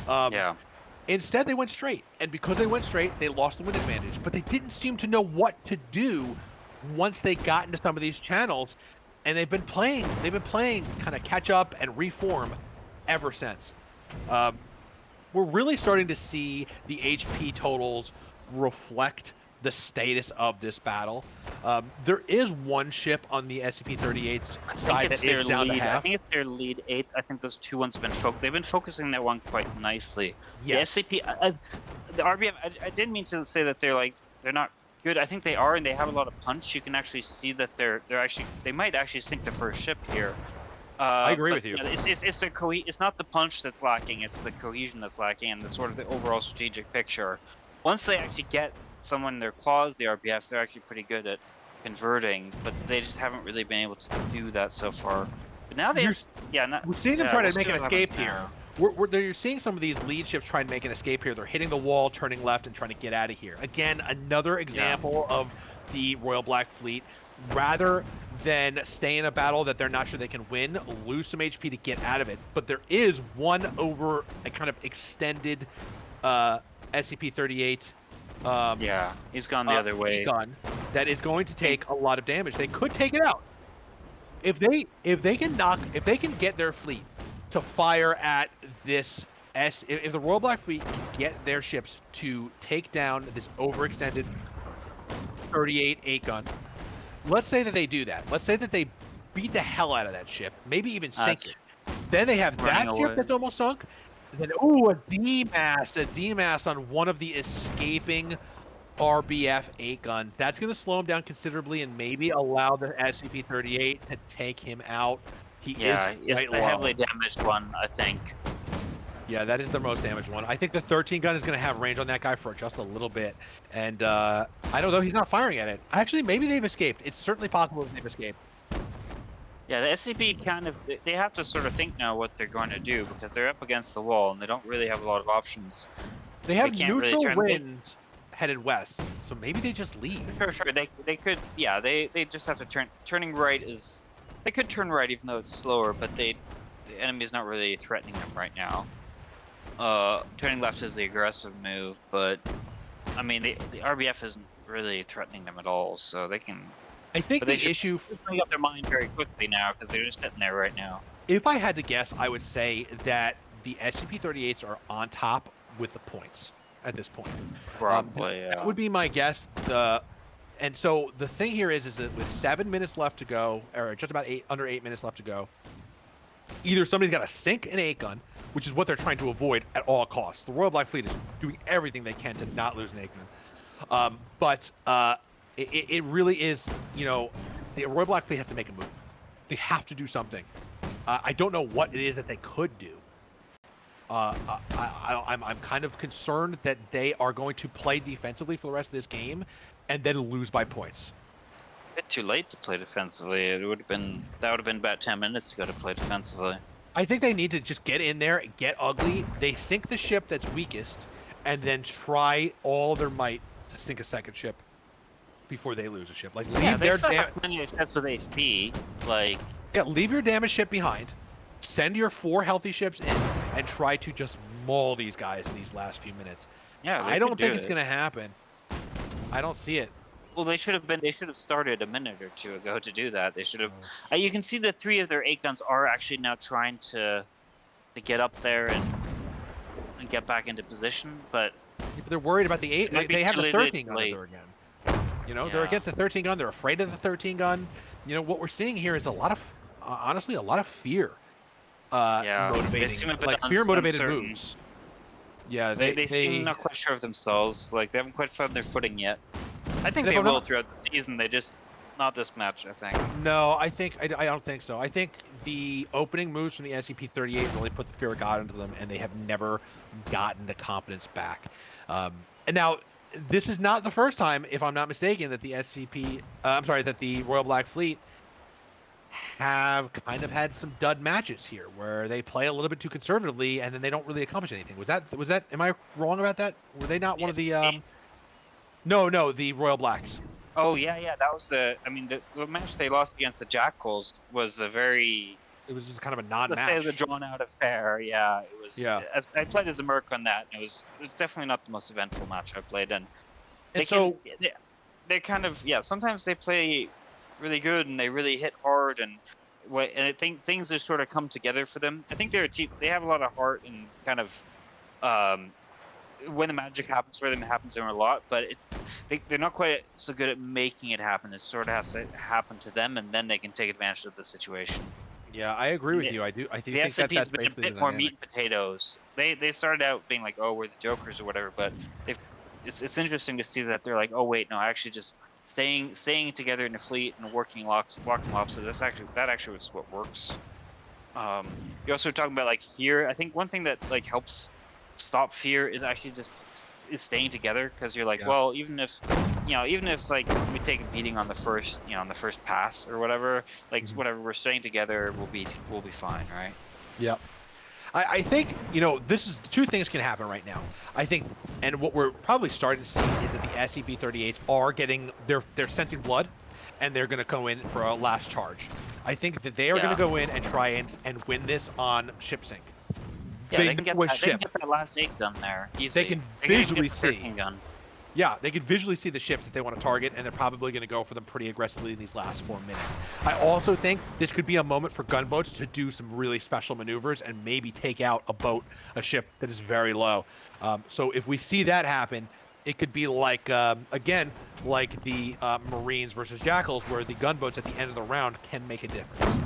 now. Yeah. Instead, they went straight, and because they went straight, they lost the wind advantage. But they didn't seem to know what to do once they got into some of these channels, and they've been playing kind of catch up and reform ever since. Um, we're really starting to see the HP totals reflect the status of this battle. There is one ship on the SCP-38's I think side it's that is their down to lead. I half. think it's their lead 8. I think those 2 ones have been they've been focusing that one quite nicely. The Yes. SCP, the RBF. I didn't mean to say that they're not good. I think they are, and they have a lot of punch. You can actually see that they might actually sink the first ship here. I agree But with you. yeah, it's not the punch that's lacking. It's the cohesion that's lacking, and the sort of the overall strategic picture. Once they actually get someone in their claws, the RBF, they're actually pretty good at converting, but they just haven't really been able to do that so far. But now You're yeah, not, We're seeing them yeah, try we'll to see make an what happens escape here. now. You're seeing some of these lead ships try and make an escape here. They're hitting the wall, turning left, and trying to get out of here. Again, another example of the Royal Black Fleet. Rather than stay in a battle that they're not sure they can win, lose some HP to get out of it. But there is one over a kind of extended SCP-38 Yeah, he's gone the other way. gun that is going to take a lot of damage. They could take it out. If they can get their fleet to fire at this if the Royal Black Fleet can get their ships to take down this overextended 38 8 gun, let's say that they do that. Let's say that they beat the hell out of that ship, maybe even sink That's it. Then they have running that ship away. that's almost sunk. Then a D-mass on one of the escaping RBF 8 guns. That's going to slow him down considerably and maybe allow the SCP-38 to take him out. He is Yeah, it's quite the low. heavily damaged one, I think. Yeah, that is the most damaged one. I think the 13 gun is going to have range on that guy for just a little bit. And I don't know. He's not firing at it. Actually, maybe they've escaped. It's certainly possible that they've escaped. Yeah, the SCP they have to sort of think now what they're going to do because they're up against the wall and they don't really have a lot of options. They have can't really neutral turn- winds headed west, so maybe they just leave. Sure. They could. Yeah, they just have to turning right is. They could turn right even though it's slower, but the enemy's not really threatening them right now. Turning left is the aggressive move, but I mean the RBF isn't really threatening them at all, so they can. I think But they the should issue, bring up their mind very quickly now because they're just sitting there right now. if I had to guess, I would say that the SCP-38s are on top with the points at this point. Probably. That would be my guess. And so the thing here is that with 7 minutes left to go, or just about under 8 minutes left to go, either somebody's got to sink an 8 gun, which is what they're trying to avoid at all costs. The Royal Black Fleet is doing everything they can to not lose an 8 gun. But it really is, the Royal Black Fleet has to make a move. They have to do something. I don't know what it is that they could do. I'm kind of concerned that they are going to play defensively for the rest of this game and then lose by points. A bit too late to play defensively. That would have been about 10 minutes ago to play defensively. I think they need to just get in there, get ugly. They sink the ship that's weakest, and then try all their might to sink a second ship before they lose a ship. Like Yeah, leave they their still have plenty of sets with HP. Like, leave your damaged ship behind. Send your 4 healthy ships in and try to just maul these guys in these last few minutes. yeah, I don't think it's going to happen. I don't see it. Well, they should have started a minute or two ago to do that. They should have. You can see that 3 of their 8 guns are actually now trying to get up there and get back into position, but They're worried about the 8. They have the 13 gun that late. they're again. They're against the 13 gun. They're afraid of the 13 gun. What we're seeing here is a lot of, honestly, a lot of fear. They seem a bit fear-motivated uncertain. moves. Yeah, They seem not quite sure of themselves. Like they haven't quite found their footing yet. I think they They're will not- throughout the season. They just not this match. I think. No, I don't think so. I think the opening moves from the SCP-38 really put the fear of God into them, and they have never gotten the confidence back. And now, this is not the first time, if I'm not mistaken, that that the Royal Black Fleet have kind of had some dud matches here, where they play a little bit too conservatively, and then they don't really accomplish anything. Was that? Am I wrong about that? Were they not one of the? No, the Royal Blacks. Oh yeah, that was I mean, the match they lost against the Jackals was a very, It was just kind of a let's say, it was a non-match. drawn out affair. Yeah, it was. Yeah. As I played as a merc on that, and it was definitely not the most eventful match I played. And And they can, so they kind of, yeah. Sometimes they play really good and they really hit hard, and I think things just sort of come together for them. I think they're a team. They have a lot of heart and kind of, um, when the magic happens for them, it happens to them a lot. But they're not quite so good at making it happen. It sort of has to happen to them, and then they can take advantage of the situation. yeah, I agree And with you. I do the think that SCP's that's been a basically bit the more dynamic. meat and potatoes. They started out being like, "Oh, we're the jokers" or whatever, but they've it's interesting to see that they're like, "Oh, wait, no, actually just staying together in a fleet and walking lops. So that actually is what works." You're also talking about like fear. I think one thing that like helps stop fear is actually just is staying together, because you're like, Yeah. well, even if like we take a beating on the first, on the first pass or whatever, like Mhm. whatever, we're staying together, we'll be fine, right? Yep. I think, this is two things can happen right now. I think, and what we're probably starting to see is that the SCP-38s are getting, they're sensing blood, and they're going to go in for a last charge. I think that they are going to Yeah. go in and try and win this on ship sync. Yeah, They they know can get a that. They can ship. get that last 8 gun there They easy. can They can even get visually the see. 13 gun. Yeah, they can visually see the ships that they want to target, and they're probably going to go for them pretty aggressively in these last 4 minutes. I also think this could be a moment for gunboats to do some really special maneuvers and maybe take out a ship that is very low. So if we see that happen, it could be like, again, like the Marines versus Jackals, where the gunboats at the end of the round can make a difference.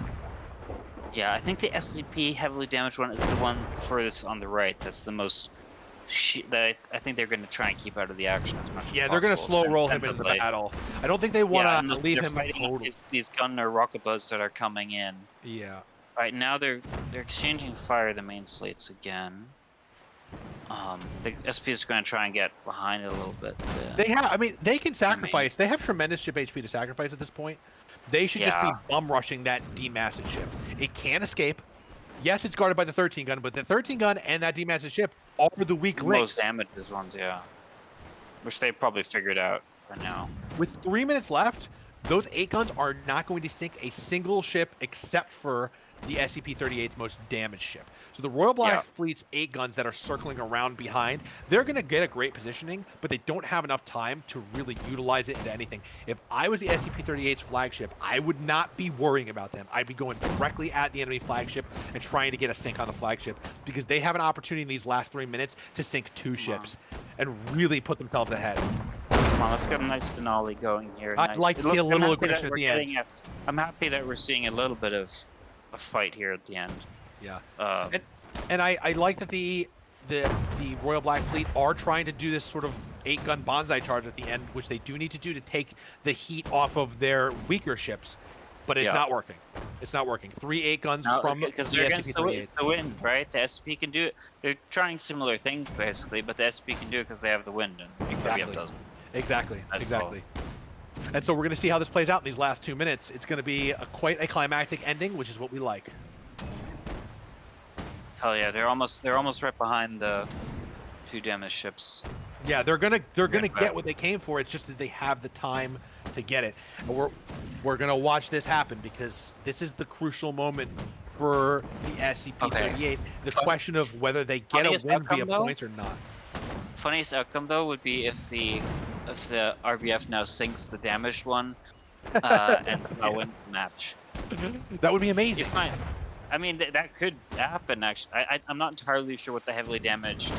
Yeah, I think the SCP heavily damaged one is the one furthest on the right. That's the most that I think they're going to try and keep out of the action as much as Yeah, they're going to possible. slow roll him into the Sensibly. battle. I don't think they want Yeah, and to leave they're him fighting total. these gun or rocket boats that are coming in. Yeah. Right now, they're exchanging fire the main fleets again. The SP is going to try and get behind it a little bit. They have. I mean, they can Main. sacrifice. They have tremendous ship HP to sacrifice at this point. They should just Yeah, be bum rushing that demassed ship. It can escape. Yes, it's guarded by the 13 gun, but the 13 gun and that demassed ship are the weak the most links. damaged ones. Yeah, which they probably figured out by now. With 3 minutes left, those 8 guns are not going to sink a single ship except for the SCP-38's most damaged ship. So the Royal Yeah. Black Fleet's 8 guns that are circling around behind, they're going to get a great positioning, but they don't have enough time to really utilize it into anything. If I was the SCP-38's flagship, I would not be worrying about them. I'd be going directly at the enemy flagship and trying to get a sink on the flagship, because they have an opportunity in these last 3 minutes to sink 2 ships and really put themselves ahead. Come on, let's get a nice finale going here. I'd Nice. like to see a little aggression at the end. I'm happy that we're seeing a little bit of a fight here at the end. Yeah. Um, And I like that the Royal Black Fleet are trying to do this sort of 8-gun bonsai charge at the end, which they do need to do to take the heat off of their weaker ships, but it's Yeah. not working. It's not working. 3 8 guns now, from the because they're against SCP-38. the wind, right? The SP can do it. They're trying similar things basically, but the SP can do it because they have the wind, and WF Exactly. doesn't. Exactly. That's Exactly. And so we're going to see how this plays out in these last 2 minutes. It's going to be quite a climactic ending, which is what we like. Hell yeah, they're almost right behind the 2 damaged ships. Yeah, they're gonna Yeah. get what they came for. It's just that they have the time to get it. And we're gonna watch this happen, because this is the crucial moment for the SCP-38. The question of whether they get a Funniest win outcome, via though? points or not. Funniest outcome though would be if the RBF now sinks the damaged one, and somehow wins the match. That would be amazing. I mean, that could happen. Actually, I'm not entirely sure what the heavily damaged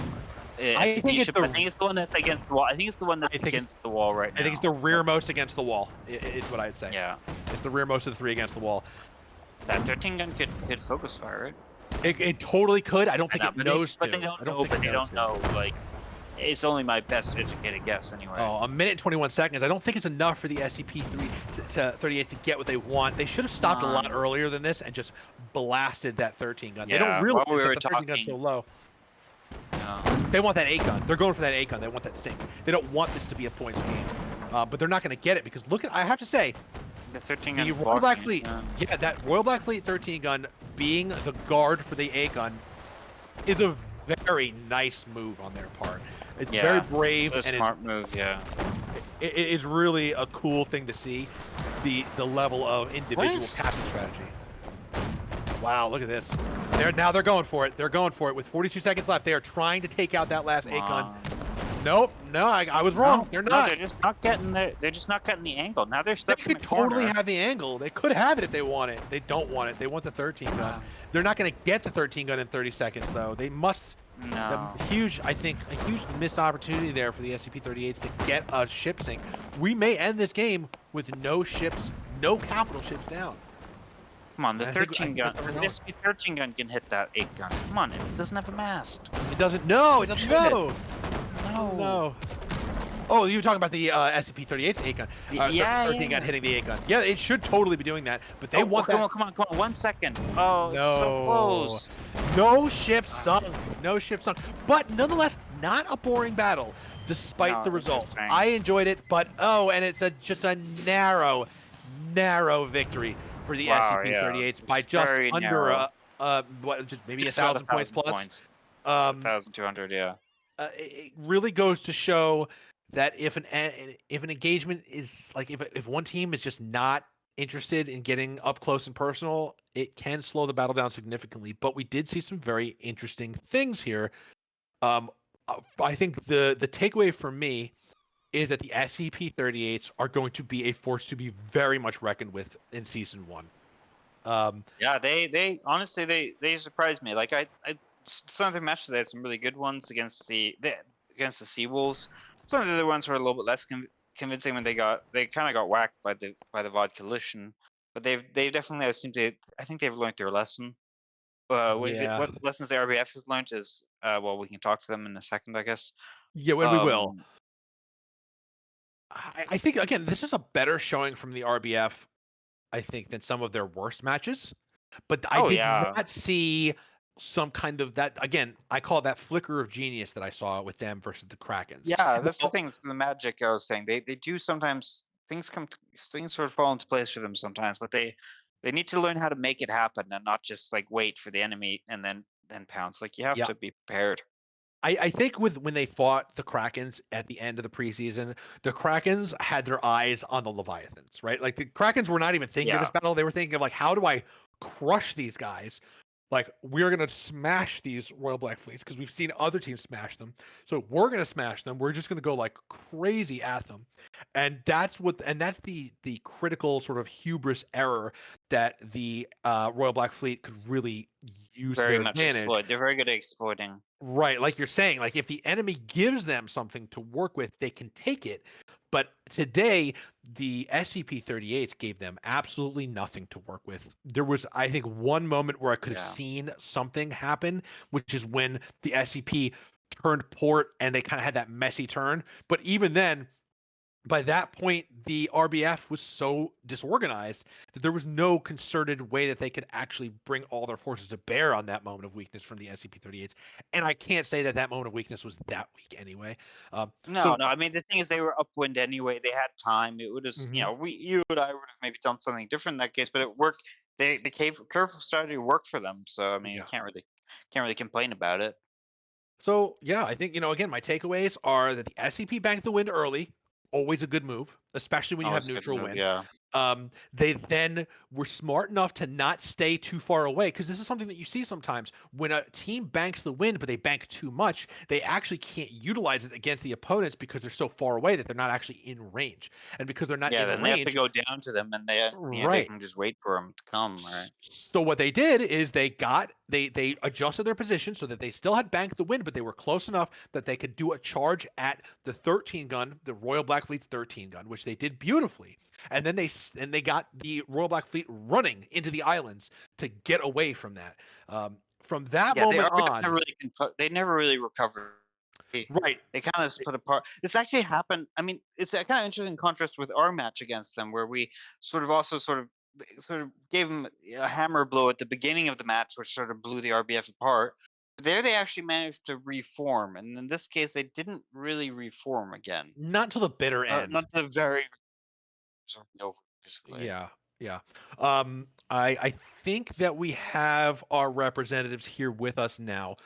I think SCP it's ship. the- I think it's the one that's against the wall. I think it's the one that's I think it's- against the wall right now. I think it's the rearmost against the wall. Is what I'd say. Yeah, It's the rearmost of the 3 against the wall. that 13 gun could focus fire, right? It totally could. I don't think it But knows but to. they don't I know. think But it they knows don't to. know. Like, it's only my best educated guess anyway. Oh, a minute and 21 seconds. I don't think it's enough for the SCP-38 to get what they want. They should have stopped a lot earlier than this and just blasted that 13 gun. They don't Yeah, realize while we that were the 13 gun's so talking- low. They want that 8 gun. They're going for that 8 gun. They want that sink. They don't want this to be a points game. But they're not going to get it, because look at, I have to say, The 13 the gun's Royal Black blocking, Fleet, yeah. yeah, that Royal Black Fleet 13 gun being the guard for the 8 gun is a very nice move on their part. It's very brave, It's a and smart move. Yeah. it is really a cool thing to see the level of individual Nice. captain strategy. Wow, look at this. They're going for it. They're going for it with 42 seconds left. They are trying to take out that last Come 8 gun. on. Nope, no, I was wrong. No, They're no, not. they're just not getting the angle. Now they're They stuck in could the totally corner. have the angle. They could have it if they want it. They don't want it. They want the 13 gun. Uh, They're not going to get the 13 gun in 30 seconds though. They must. The no. huge, I think, a huge missed opportunity there for the SCP-38s to get a ship sink. We may end this game with no ships, no capital ships down. Come on, the And I 13 think gun. that's where we're The going. SCP-13 gun can hit that 8 gun. Come on, it doesn't have a mast. It doesn't. No, it doesn't Should go. No. No. Oh, you were talking about the SCP-38's 8 gun, Yeah, 13 gun yeah. hitting the 8 gun. Yeah, it should totally be doing that, but they Oh, want come that. on, come on, come on. 1 second. Oh, it's so No. close. No ship sunk. No ship sunk. But nonetheless, not a boring battle, despite No, the result. interesting. I enjoyed it, but and it's just a narrow victory for the Wow, yeah. SCP-38s by It's just very under narrow. what, just maybe Just about 1,000 points 1,000 plus. points. Um, 1,200, yeah. it really goes to show that if an engagement is like if one team is just not interested in getting up close and personal, it can slow the battle down significantly. But we did see some very interesting things here. I think the takeaway for me is that the SCP-38s are going to be a force to be very much reckoned with in season 1. Yeah, they honestly they surprised me. Like some of their matches they had some really good ones against against the Seawolves. Some of the other ones were a little bit less convincing when they kind of got whacked by the VOD collision. But they definitely seem to I think they've learned their lesson. Yeah, What lessons the RBF has learned is well we can talk to them in a second I guess. yeah, when we will. Um I think again, this is a better showing from the RBF, I think, than some of their worst matches. But I oh did yeah. not see some kind of that again, I call it that flicker of genius that I saw with them versus the Krakens. Yeah, that's the Now, thing. It's the magic I was saying. They do sometimes things sort of fall into place for them sometimes, but they need to learn how to make it happen and not just like wait for the enemy and then pounce. Like you have yeah, to be prepared. I think with when they fought the Krakens at the end of the preseason, the Krakens had their eyes on the Leviathans, right? Like the Krakens were not even thinking of Yeah. this battle; they were thinking of like, how do I crush these guys? Like we're gonna smash these Royal Black Fleets because we've seen other teams smash them. So we're gonna smash them. We're just gonna go like crazy at them, and that's the critical sort of hubris error that the Royal Black Fleet could really use to Very their much advantage. exploit. They're very good at exploiting. Right, like you're saying, like if the enemy gives them something to work with, they can take it. But today, the SCP-38s gave them absolutely nothing to work with. There was, I think, one moment where I could have Yeah. seen something happen, which is when the SCP turned port and they kind of had that messy turn. But even then, by that point, the RBF was so disorganized that there was no concerted way that they could actually bring all their forces to bear on that moment of weakness from the SCP-38s. And I can't say that that moment of weakness was that weak anyway. No, So, no. I mean, the thing is, they were upwind anyway. They had time. It would have, mhm, you and I would have maybe done something different in that case, but it worked. The curve strategy worked for them. So I mean, you yeah. can't really complain about it. So yeah, I think again, my takeaways are that the SCP banked the wind early, always a good move, especially when you have Always a good neutral move. wind. Yeah. They then were smart enough to not stay too far away because this is something that you see sometimes when a team banks the wind, but they bank too much. They actually can't utilize it against the opponents because they're so far away that they're not actually in range, and because they're not Yeah, in then they have to range, go down to them, and they right? can just wait for them to come, right? So what they did is they adjusted their position so that they still had banked the wind, but they were close enough that they could do a charge at the 13 gun, the Royal Black Fleet's 13 gun, which they did beautifully. And then they got the Royal Black Fleet running into the islands to get away from that. From that Yeah, they moment already never on, really they never really recovered. right? They kind of split apart. This actually happened. I mean, it's a kind of interesting contrast with our match against them, where we sort of also sort of gave them a hammer blow at the beginning of the match, which sort of blew the RBF apart. There, they actually managed to reform, and in this case, they didn't really reform again. Not until the bitter end. Not the very sort of over, basically. Yeah, yeah. I think that we have our representatives here with us now.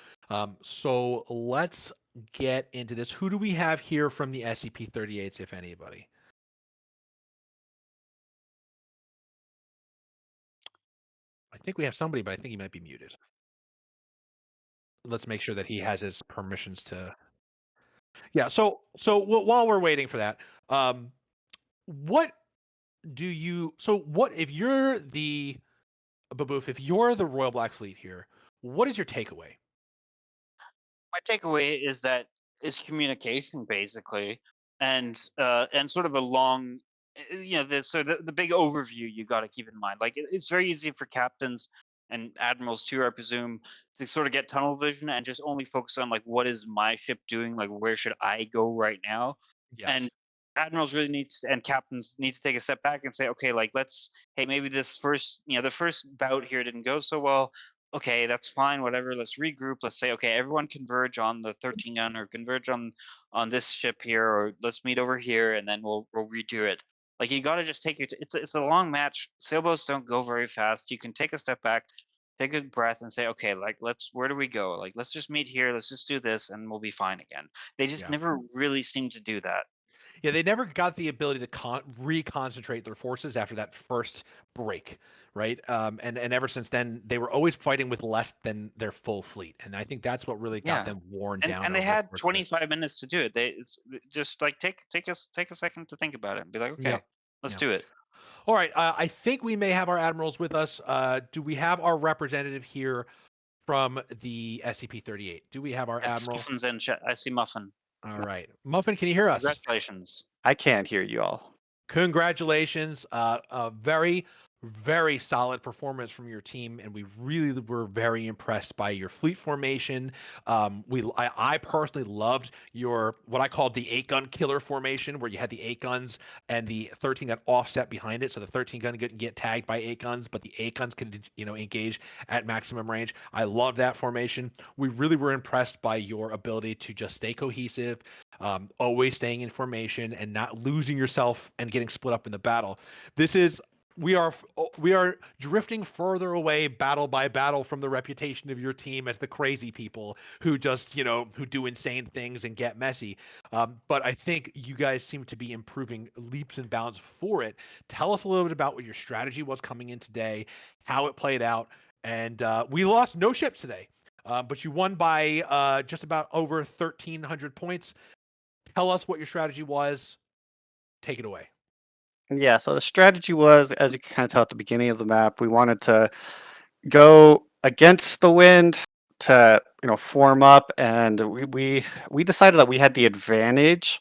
So let's get into this. Who do we have here from the SCP-38s, if anybody? I think we have somebody, but I think he might be muted. Let's make sure that he has his permissions to. Yeah. So while we're waiting for that, um, what do you? So what if you're the Baboof? If you're the Royal Black Fleet here, what is your takeaway? My takeaway is that is communication basically, and sort of a long, the big overview you got to keep in mind. Like it's very easy for captains and admirals too, I presume, to sort of get tunnel vision and just only focus on like what is my ship doing, like where should I go right now, and Yes. admirals really need to, and captains need to take a step back and say, okay, like let's, hey, maybe this first, the first bout here didn't go so well. Okay, that's fine, whatever. Let's regroup. Let's say, okay, everyone converge on the 13 gun or converge on this ship here, or let's meet over here, and then we'll redo it. Like you got to just take your. It's a long match. Sailboats don't go very fast. You can take a step back, take a breath, and say, okay, like where do we go? Like let's just meet here. Let's just do this, and we'll be fine again. They just Yeah. never really seem to do that. Yeah, they never got the ability to reconcentrate their forces after that first break, right? And ever since then, they were always fighting with less than their full fleet, and I think that's what really got Yeah. them worn And down they over the had course of it. 25 minutes to do it. Just like take a second to think about it and be like, Yeah, okay, let's yeah. do it. All right, I think we may have our admirals with us. Do we have our representative here from the SCP-38? Do we have our Yes, admiral? Muffin's in chat. I see Muffin. All right, Muffin, can you hear us? Congratulations. I can't hear you all. Congratulations. A very, very solid performance from your team, and we really were very impressed by your fleet formation. I personally loved your what I called the 8 gun killer formation, where you had the 8 guns and the 13 gun offset behind it, so the 13 gun couldn't get tagged by 8 guns, but the 8 guns could engage at maximum range. I love that formation. We really were impressed by your ability to just stay cohesive, always staying in formation and not losing yourself and getting split up in the battle. This is we are drifting further away battle by battle from the reputation of your team as the crazy people who just who do insane things and get messy. But I think you guys seem to be improving leaps and bounds for it. Tell us a little bit about what your strategy was coming in today, how it played out, and we lost no ships today. But you won by just about over 1,300 points. Tell us what your strategy was. Take it away. Yeah, so the strategy was, as you can kind of tell at the beginning of the map, we wanted to go against the wind to, form up, and we decided that we had the advantage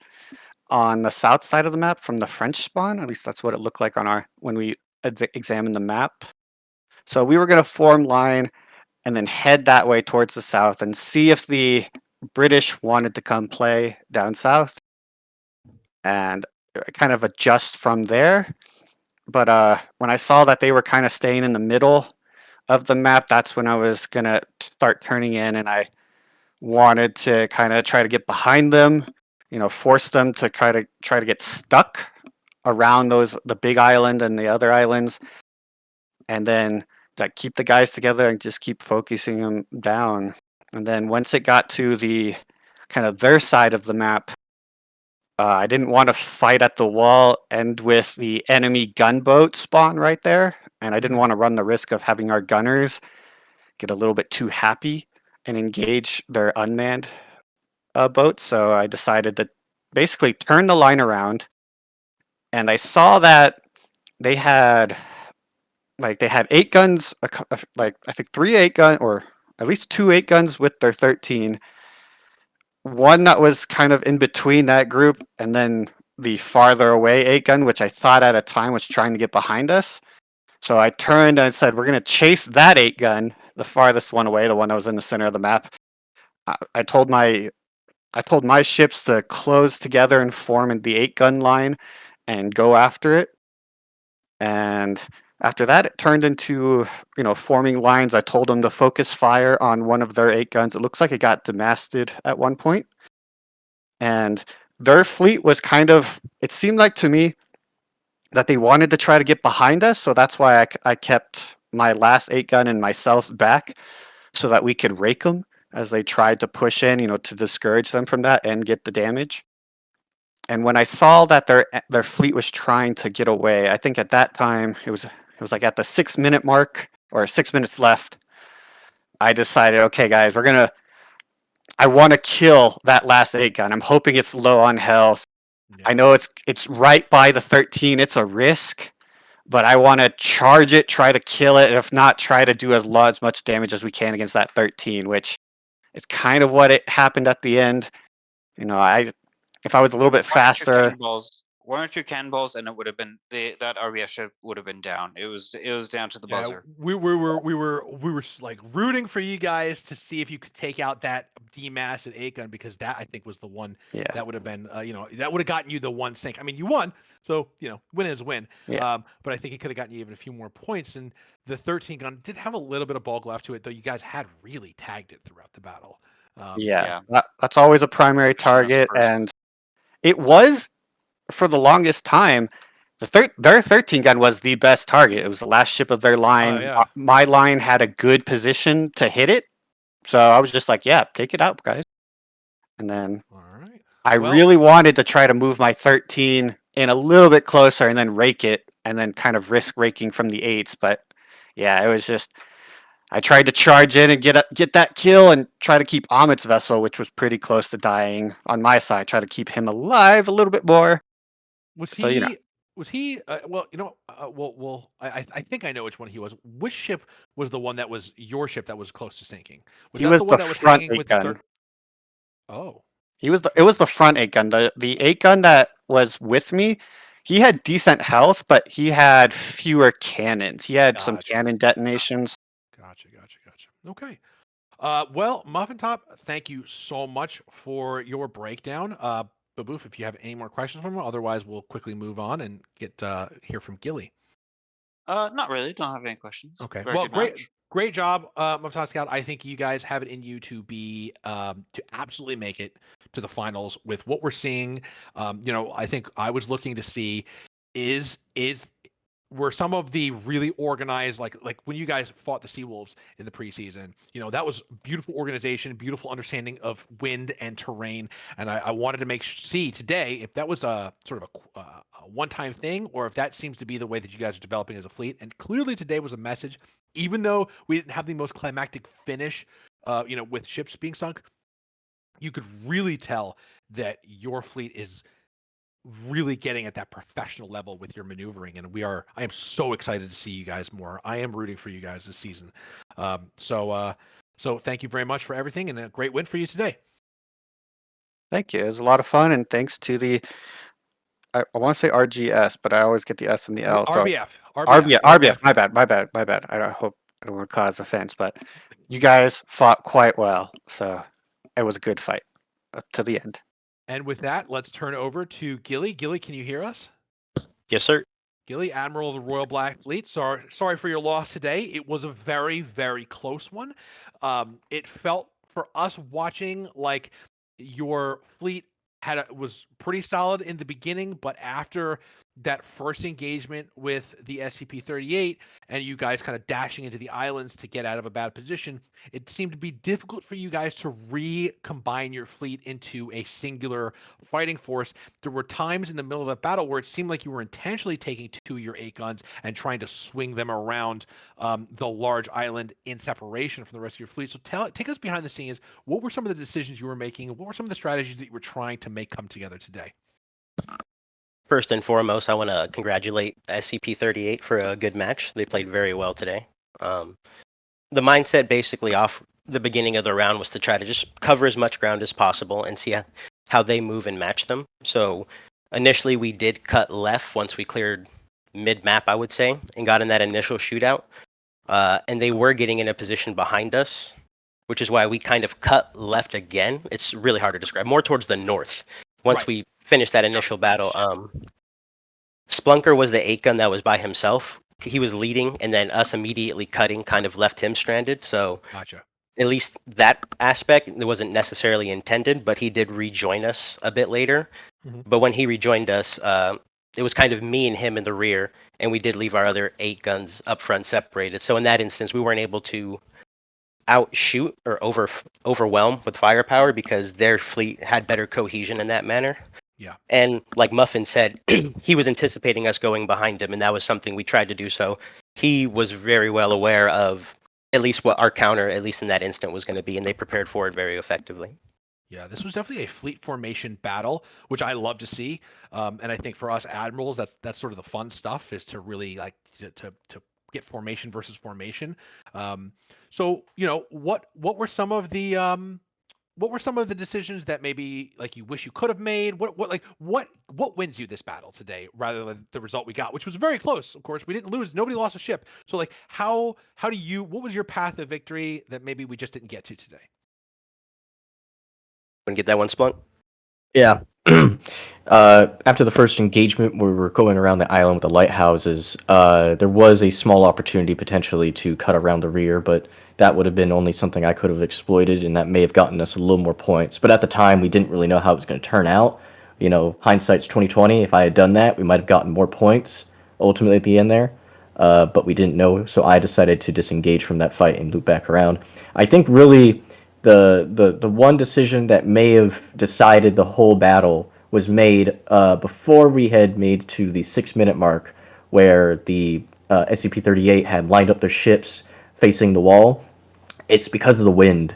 on the south side of the map from the French spawn. At least that's what it looked like on our when we examined the map. So we were going to form line and then head that way towards the south and see if the British wanted to come play down south and kind of adjust from there. But when I saw that they were kind of staying in the middle of the map, that's when I was gonna start turning in, and I wanted to kind of try to get behind them, force them to try to get stuck around the big island and the other islands, and then like keep the guys together and just keep focusing them down. And then once it got to the kind of their side of the map, I didn't want to fight at the wall and with the enemy gunboat spawn right there, and I didn't Mhm. want to run the risk of having our gunners get a little bit too happy and engage their unmanned boats. So I decided to basically turn the line around, and I saw that they had they had 8 guns, like I think 3 8 gun or at least 2 8 guns with their 13, one that was kind of in between that group, and then the farther away 8 gun, which I thought at a time was trying to get behind us. So I turned and said, "We're gonna chase that 8 gun, the farthest one away, the one that was in the center of the map." I told my ships to close together and form in the 8 gun line and go after it. And after that, it turned into forming lines. I told them to focus fire on one of their 8 guns. It looks like it got demasted at one point. And their fleet was kind of, it seemed like to me that they wanted to try to get behind us. So that's why I kept my last 8 gun and myself back so that we could rake them as they tried to push in, to discourage them from that and get the damage. And when I saw that their fleet was trying to get away, I think at that time it was like at the 6 minute mark or 6 minutes left. I decided, okay, guys, I want to kill that last 8 gun. I'm hoping it's low on health. I Yeah. know it's right by the 13. It's a risk, but I want to charge it, try to kill it, and if not, try to do as much damage as we can against that 13, which is kind of what it happened at the end. If I was a little bit faster, One or two cannonballs, and it would have been that RBS ship would have been down. It was down to the Yeah, buzzer. we were like rooting for you guys to see if you could take out that DMAS at 8 gun, because that, I think, was the one yeah, that would have been that would have gotten you the one sink. I mean, you won, so win is win. yeah, But I think it could have gotten you even a few more points. And the 13 gun did have a little bit of bulk left to it, though. You guys had really tagged it throughout the battle. yeah. That's always a primary target, and it was for the longest time. Their 13 gun was the best target. It was the last ship of their line. yeah. My line had a good position to hit it, so I was just like, "Yeah, take it out, guys." And then All right. I Well, really wanted to try to move my 13 in a little bit closer and then rake it, and then kind of risk raking from the 8s. But yeah, it was just I tried to charge in and get that kill and try to keep Amit's vessel, which was pretty close to dying on my side. Try to keep him alive a little bit more. was So he? Was he? I think I know which one he was. Which ship was the one that was your ship that was close to sinking? Was he that was the the one that was front hanging 8 with the gun. third? Oh, It was the front 8 gun. The 8 gun that was with me, he had decent health, but he had fewer cannons. He had some gotcha, cannon detonations. gotcha. Okay. Well, Muffin Top, thank you so much for your breakdown. Baboof, if you have any more questions from him, otherwise we'll quickly move on and get hear from Gilly. Not really. Don't have any questions. Okay. Very Well, good match. great job, Muffin Top Scout. I think you guys have it in you to be to absolutely make it to the finals with what we're seeing. I think I was looking to see is were some of the really organized, like when you guys fought the Seawolves in the preseason, that was beautiful organization, beautiful understanding of wind and terrain. And I wanted to see today if that was a sort of a one-time thing, or if that seems to be the way that you guys are developing as a fleet. And clearly today was a message, even though we didn't have the most climactic finish, with ships being sunk, you could really tell that your fleet is really getting at that professional level with your maneuvering, and I am so excited to see you guys more. I am rooting for you guys this season. So thank you very much for everything, and a great win for you today. Thank you. It was a lot of fun, and thanks to I want to say RGS, but I always get the S and the L. So RBF. My bad. I hope I don't want to cause offense, but you guys fought quite well, so it was a good fight up to the end. And with that, let's turn over to Gilly. Gilly, can you hear us? Yes, sir. Gilly, Admiral of the Royal Black Fleet. Sorry for your loss today. It was a very, very close one. It felt for us watching like your fleet was pretty solid in the beginning, but after that first engagement with the SCP-38 and you guys kind of dashing into the islands to get out of a bad position, it seemed to be difficult for you guys to recombine your fleet into a singular fighting force. There were times in the middle of that battle where it seemed like you were intentionally taking two of your 8 guns and trying to swing them around the large island in separation from the rest of your fleet. So take us behind the scenes. What were some of the decisions you were making? What were some of the strategies that you were trying to make come together today? First and foremost, I want to congratulate SCP38 for a good match. They played very well today. The mindset basically off the beginning of the round was to try to just cover as much ground as possible and see how they move and match them. So initially we did cut left once we cleared mid-map, I would say, and got in that initial shootout. And they were getting in a position behind us, which is why we kind of cut left again. It's really hard to describe. More towards the north. Once we finished that initial battle, Splunker was the 8 gun that was by himself. He was leading, and then us immediately cutting kind of left him stranded. So Gotcha. at least that aspect, it wasn't necessarily intended, but he did rejoin us a bit later. Mhm. But when he rejoined us, it was kind of me and him in the rear, and we did leave our other 8 guns up front separated. So in that instance, we weren't able to outshoot or overwhelm with firepower because their fleet had better cohesion in that manner. Yeah. And like Muffin said, he was anticipating us going behind him, and that was something we tried to do. So he was very well aware of at least what our counter, at least in that instant, was going to be, and they prepared for it very effectively. Yeah, this was definitely a fleet formation battle, which I love to see. And I think for us admirals, that's sort of the fun stuff, is to really like to get formation versus formation. So what were some of the decisions that maybe like you wish you could have made? What wins you this battle today rather than the result we got, which was very close. Of course, we didn't lose. Nobody lost a ship. So like how do you what was your path of victory that maybe we just didn't get to today? Want to get that one, Splunk? Yeah. After the first engagement, where we were going around the island with the lighthouses, there was a small opportunity potentially to cut around the rear, but that would have been only something I could have exploited, and that may have gotten us a little more points. But at the time, we didn't really know how it was going to turn out. You know, hindsight's 2020. If I had done that, we might have gotten more points ultimately at the end there. But we didn't know, so I decided to disengage from that fight and loop back around. I think really the one decision that may have decided the whole battle was made before we had made to the 6 minute mark, where the SCP-38 had lined up their ships facing the wall. It's because of the wind.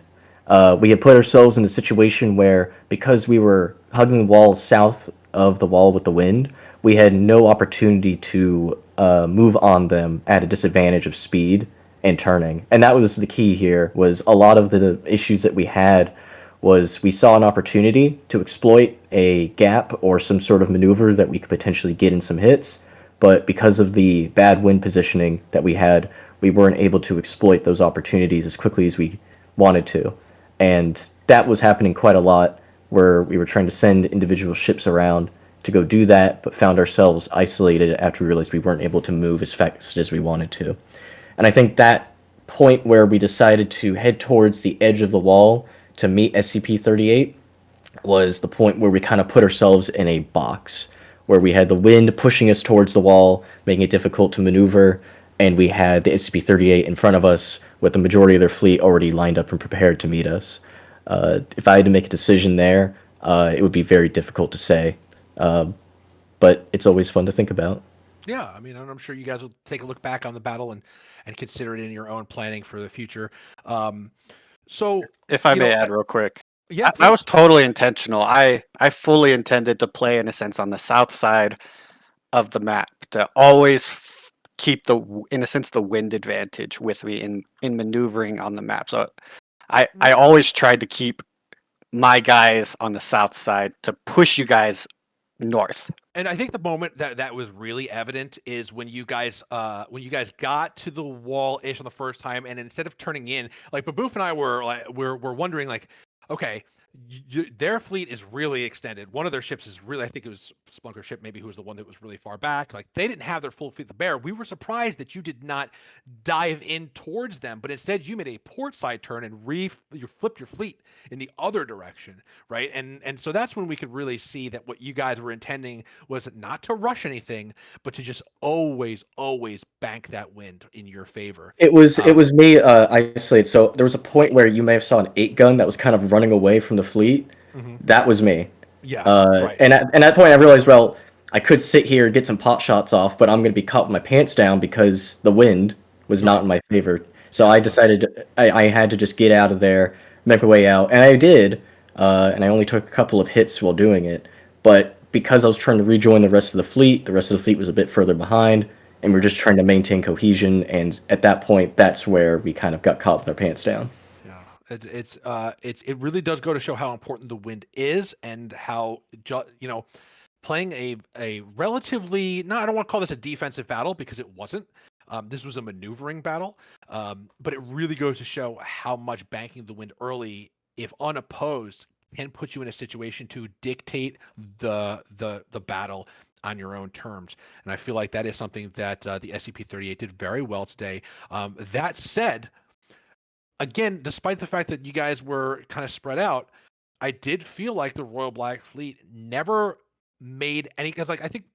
We had put ourselves in a situation where, because we were hugging the walls south of the wall with the wind, we had no opportunity to move on them at a disadvantage of speed and turning. And that was the key here, was a lot of the issues that we had was we saw an opportunity to exploit a gap or some sort of maneuver that we could potentially get in some hits, but because of the bad wind positioning that we had, we weren't able to exploit those opportunities as quickly as we wanted to. And that was happening quite a lot, where we were trying to send individual ships around to go do that, but found ourselves isolated after we realized we weren't able to move as fast as we wanted to. And I think that point where we decided to head towards the edge of the wall to meet SCP-38 was the point where we kind of put ourselves in a box, where we had the wind pushing us towards the wall, making it difficult to maneuver, and we had the SCP-38 in front of us with the majority of their fleet already lined up and prepared to meet us. If I had to make a decision there, it would be very difficult to say, but it's always fun to think about. Yeah, I mean, and I'm sure you guys will take a look back on the battle and consider it in your own planning for the future. Um, so, If I you may know, add real quick, yeah, I was please. totally intentional. I fully intended to play, in a sense, on the south side of the map, to always keep in a sense, the wind advantage with me in maneuvering on the map. So I Yeah. always tried to keep my guys on the south side to push you guys north. And I think the moment that was really evident is when you guys got to the wall ish on the first time, and instead of turning in, like Baboof and I were like we're wondering like, okay, their fleet is really extended. One of their ships is really, I think it was Splunker's ship maybe, who was the one that was really far back. Like they didn't have their full fleet to bear. We were surprised that you did not dive in towards them, but instead you made a port side turn and you flipped your fleet in the other direction, right? And so that's when we could really see that what you guys were intending was not to rush anything, but to just always bank that wind in your favor. It was me isolated. So there was a point where you may have saw an 8 gun that was kind of running away from the fleet. Mhm. That was me. Yeah, right. And at that point, I realized, well, I could sit here and get some pot shots off, but I'm going to be caught with my pants down because the wind was not Right. in my favor. So Yeah, I no. decided I had to just get out of there, make my way out, and I did. And I only took a couple of hits while doing it. But because I was trying to rejoin the rest of the fleet was a bit further behind, and we are just trying to maintain cohesion. And at that point, that's where we kind of got caught with our pants down. Yeah, it really does go to show how important the wind is, and how playing a relatively, no, I don't want to call this a defensive battle because it wasn't. This was a maneuvering battle, but it really goes to show how much banking the wind early, if unopposed, can put you in a situation to dictate the battle on your own terms. And I feel like that is something that the SCP-38 did very well today. That said, again, despite the fact that you guys were kind of spread out, I did feel like the Royal Black Fleet never made any, because like I think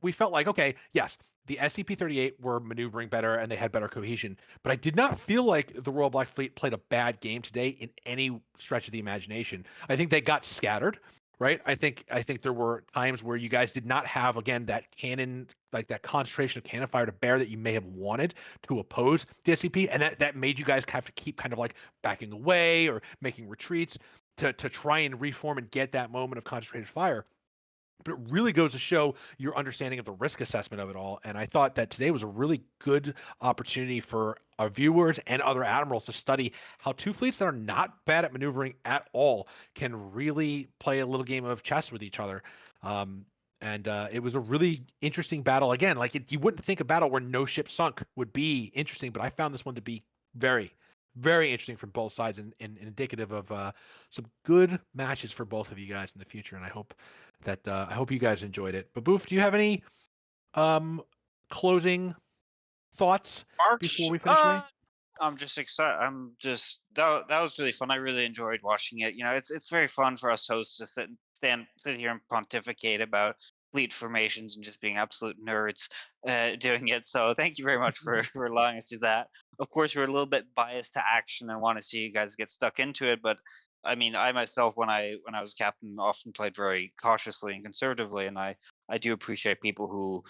we felt like, okay, yes, the SCP-38 were maneuvering better and they had better cohesion, but I did not feel like the Royal Black Fleet played a bad game today in any stretch of the imagination. I think they got scattered, right? I think there were times where you guys did not have, again, that cannon, like that concentration of cannon fire to bear that you may have wanted to oppose the SCP, and that made you guys have to keep kind of like backing away or making retreats to try and reform and get that moment of concentrated fire. But it really goes to show your understanding of the risk assessment of it all. And I thought that today was a really good opportunity for our viewers and other admirals to study how two fleets that are not bad at maneuvering at all can really play a little game of chess with each other. And it was a really interesting battle. Again, like you wouldn't think a battle where no ship sunk would be interesting, but I found this one to be very, very interesting from both sides and indicative of some good matches for both of you guys in the future. And I hope you guys enjoyed it. But Boof, do you have any closing thoughts before March. we finish today? I'm just excited. That was really fun. I really enjoyed watching it. It's very fun for us hosts to sit here and pontificate about fleet formations and just being absolute nerds doing it. So thank you very much for allowing us to do that. Of course, we're a little bit biased to action and want to see you guys get stuck into it, but I mean, I myself, when I was captain, often played very cautiously and conservatively, and I do appreciate people who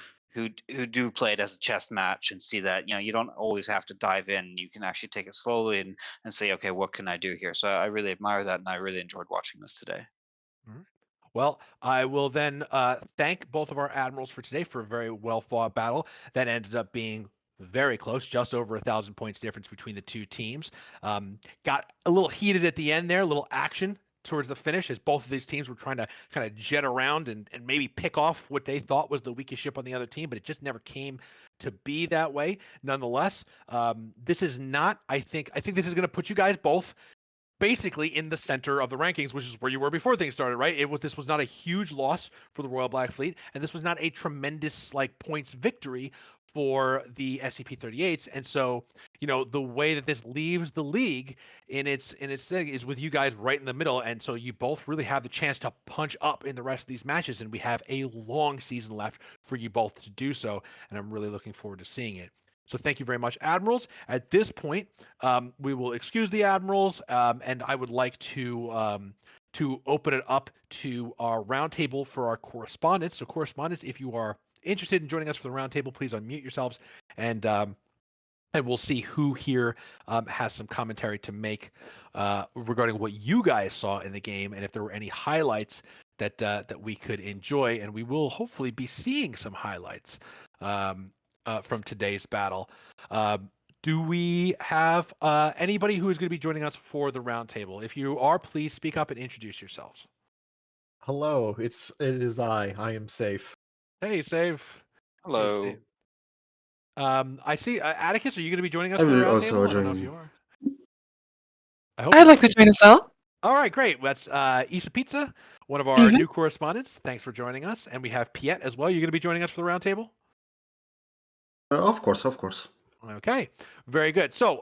do play it as a chess match and see that you don't always have to dive in. You can actually take it slowly and say, okay, what can I do here? So I really admire that, and I really enjoyed watching this today. Mhm. Well, I will then thank both of our admirals for today for a very well fought battle that ended up being very close, just over 1,000 points difference between the two teams. Got a little heated at the end there, a little action towards the finish as both of these teams were trying to kind of jet around and maybe pick off what they thought was the weakest ship on the other team, but it just never came to be that way. Nonetheless, this is not, I think this is going to put you guys both basically in the center of the rankings, which is where you were before things started, right? This was not a huge loss for the Royal Black Fleet, and this was not a tremendous like points victory for the SCP-38s. And so, the way that this leaves the league in its thing is with you guys right in the middle, and so you both really have the chance to punch up in the rest of these matches, and we have a long season left for you both to do so, and I'm really looking forward to seeing it. So thank you very much, Admirals. At this point, we will excuse the admirals, and I would like to open it up to our roundtable for our correspondents. So, correspondents, if you are interested in joining us for the roundtable, please unmute yourselves, and we'll see who here has some commentary to make regarding what you guys saw in the game, and if there were any highlights that we could enjoy. And we will hopefully be seeing some highlights from today's battle. Do we have anybody who is going to be joining us for the roundtable? If you are, please speak up and introduce yourselves. Hello, it is I. I am safe. Hey, Save. Hey, Hello. Save. I see. Atticus, are you going to be joining us I for the will also roundtable? I don't know if join. you are. I hope I'd you like are. to join as well. All right, great. That's Isa Pizza, one of our Mhm. new correspondents. Thanks for joining us. And we have Piet as well. You're going to be joining us for the roundtable? Of course, of course. Okay, very good. So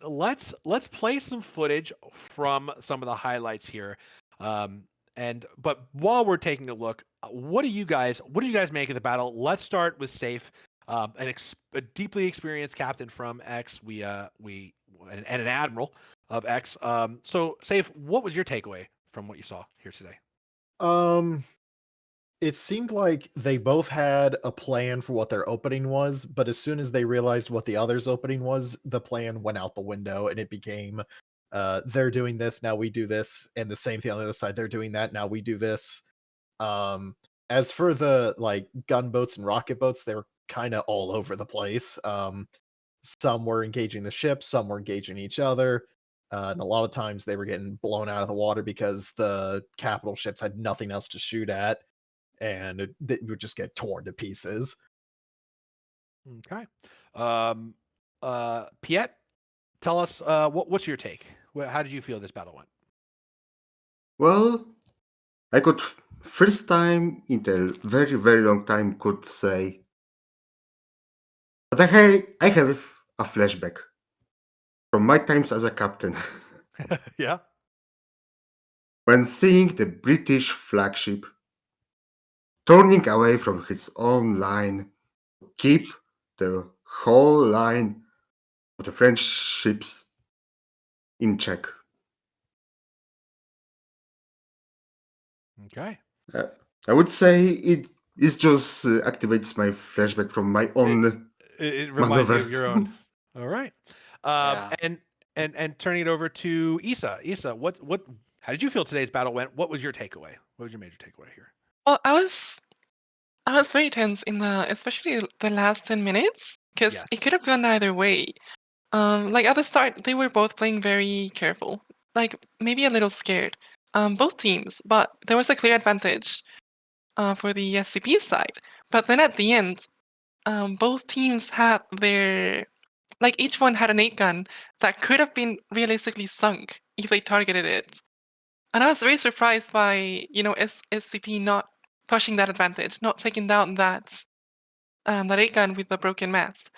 let's play some footage from some of the highlights here. But while we're taking a look, what do you guys make of the battle? Let's start with Safe, a deeply experienced captain from X. And an admiral of X. So Safe, what was your takeaway from what you saw here today? It seemed like they both had a plan for what their opening was, but as soon as they realized what the other's opening was, the plan went out the window and it became they're doing this, now we do this, and the same thing on the other side, they're doing that, now we do this. As for the like gunboats and rocket boats, they were kind of all over the place. Some were engaging the ship, some were engaging each other. And a lot of times they were getting blown out of the water because the capital ships had nothing else to shoot at, and it would just get torn to pieces. Okay. Piet, tell us what's your take? How did you feel this battle went? Well, I could first time in a very, very long time could say that I have a flashback from my times as a captain. Yeah. When seeing the British flagship turning away from his own line to keep the whole line of the French ships in check. Okay. I would say it just activates my flashback from my own It reminds you maneuver. of your own. All right. Yeah. And turning it over to Issa. Issa, what how did you feel today's battle went? What was your takeaway? What was your major takeaway here? Well, I was very tense in especially the last 10 minutes because Yes. it could have gone either way. Like at the start, they were both playing very careful, like maybe a little scared. Both teams, but there was a clear advantage for the SCP side. But then at the end, both teams had each one had an 8 gun that could have been realistically sunk if they targeted it. And I was very surprised by, SCP not pushing that advantage, not taking down that 8 gun with the broken mats.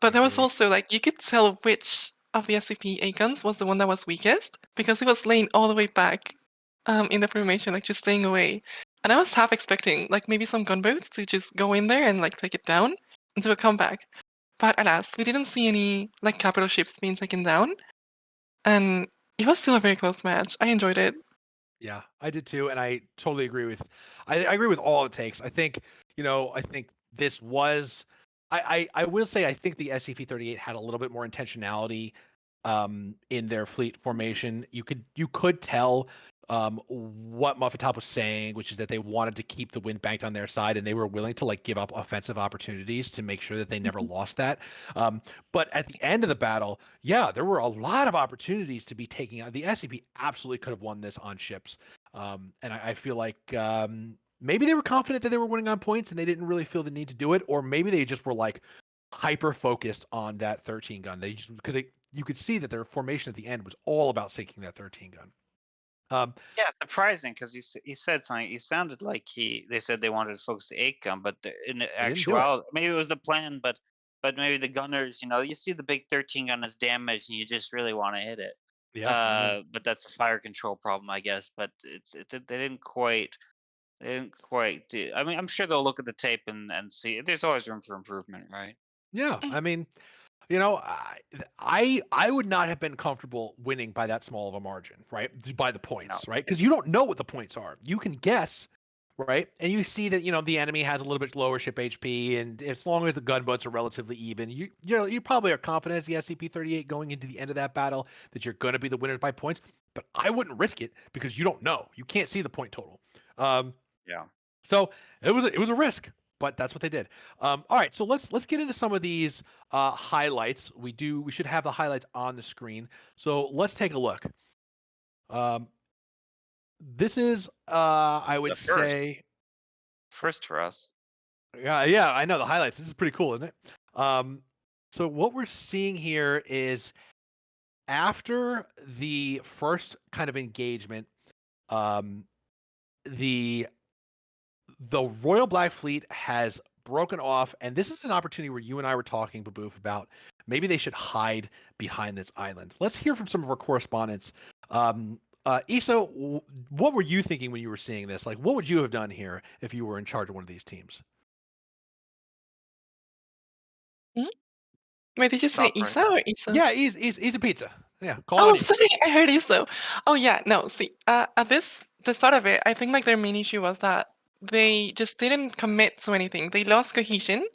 But there was Agree. also, you could tell which of the SCP 8 guns was the one that was weakest, because it was laying all the way back in the formation, just staying away. And I was half expecting, maybe some gunboats to just go in there and, take it down and do a comeback. But alas, we didn't see any, capital ships being taken down. And it was still a very close match. I enjoyed it. Yeah, I did too, and I totally agree with. I agree with all it takes. I think I think this was. I will say I think the SCP-38 had a little bit more intentionality in their fleet formation. You could tell what Muffetop was saying, which is that they wanted to keep the wind banked on their side, and they were willing to give up offensive opportunities to make sure that they never lost that. But at the end of the battle, yeah, there were a lot of opportunities to be taking out. The SCP absolutely could have won this on ships, and I feel like maybe they were confident that they were winning on points, and they didn't really feel the need to do it, or maybe they just were hyper focused on that 13 gun. They just because you could see that their formation at the end was all about sinking that 13 gun. Yeah, surprising because he said something. He sounded like they said they wanted to focus the 8 gun, but in the They didn't do it. actuality, maybe it was the plan, but maybe the gunners, you see the big 13 gun is damaged and you just really want to hit it. Yeah, I mean, But that's a fire control problem, I guess. But they didn't quite do. I mean, I'm sure they'll look at the tape and see. There's always room for improvement, right? yeah, Mm. I mean, I would not have been comfortable winning by that small of a margin, right? By the No. points, right? Because you don't know what the points are. You can guess, right? And you see that the enemy has a little bit lower ship HP, and as long as the gunboats are relatively even, you probably are confident as the SCP-38 going into the end of that battle that you're going to be the winners by points. But I wouldn't risk it because you don't know. You can't see the point total. Yeah. So it was a risk, but that's what they did. All right, so let's get into some of these highlights. We should have the highlights on the screen. So let's take a look. This is I It's would a first. say First for us. yeah, I know the highlights. This is pretty cool, isn't it? So what we're seeing here is after the first kind of engagement, the Royal Black Fleet has broken off, and this is an opportunity where you and I were talking, Baboof, about maybe they should hide behind this island. Let's hear from some of our correspondents. Issa, what were you thinking when you were seeing this? What would you have done here if you were in charge of one of these teams? Mhm. Wait, did you say Stop right Isa there. or Isa? Yeah, he's a pizza. Yeah, call Oh, on you. sorry, I heard Isa. Oh yeah, no. See, at the start of it, I think their main issue was that they just didn't commit to anything. They lost cohesion,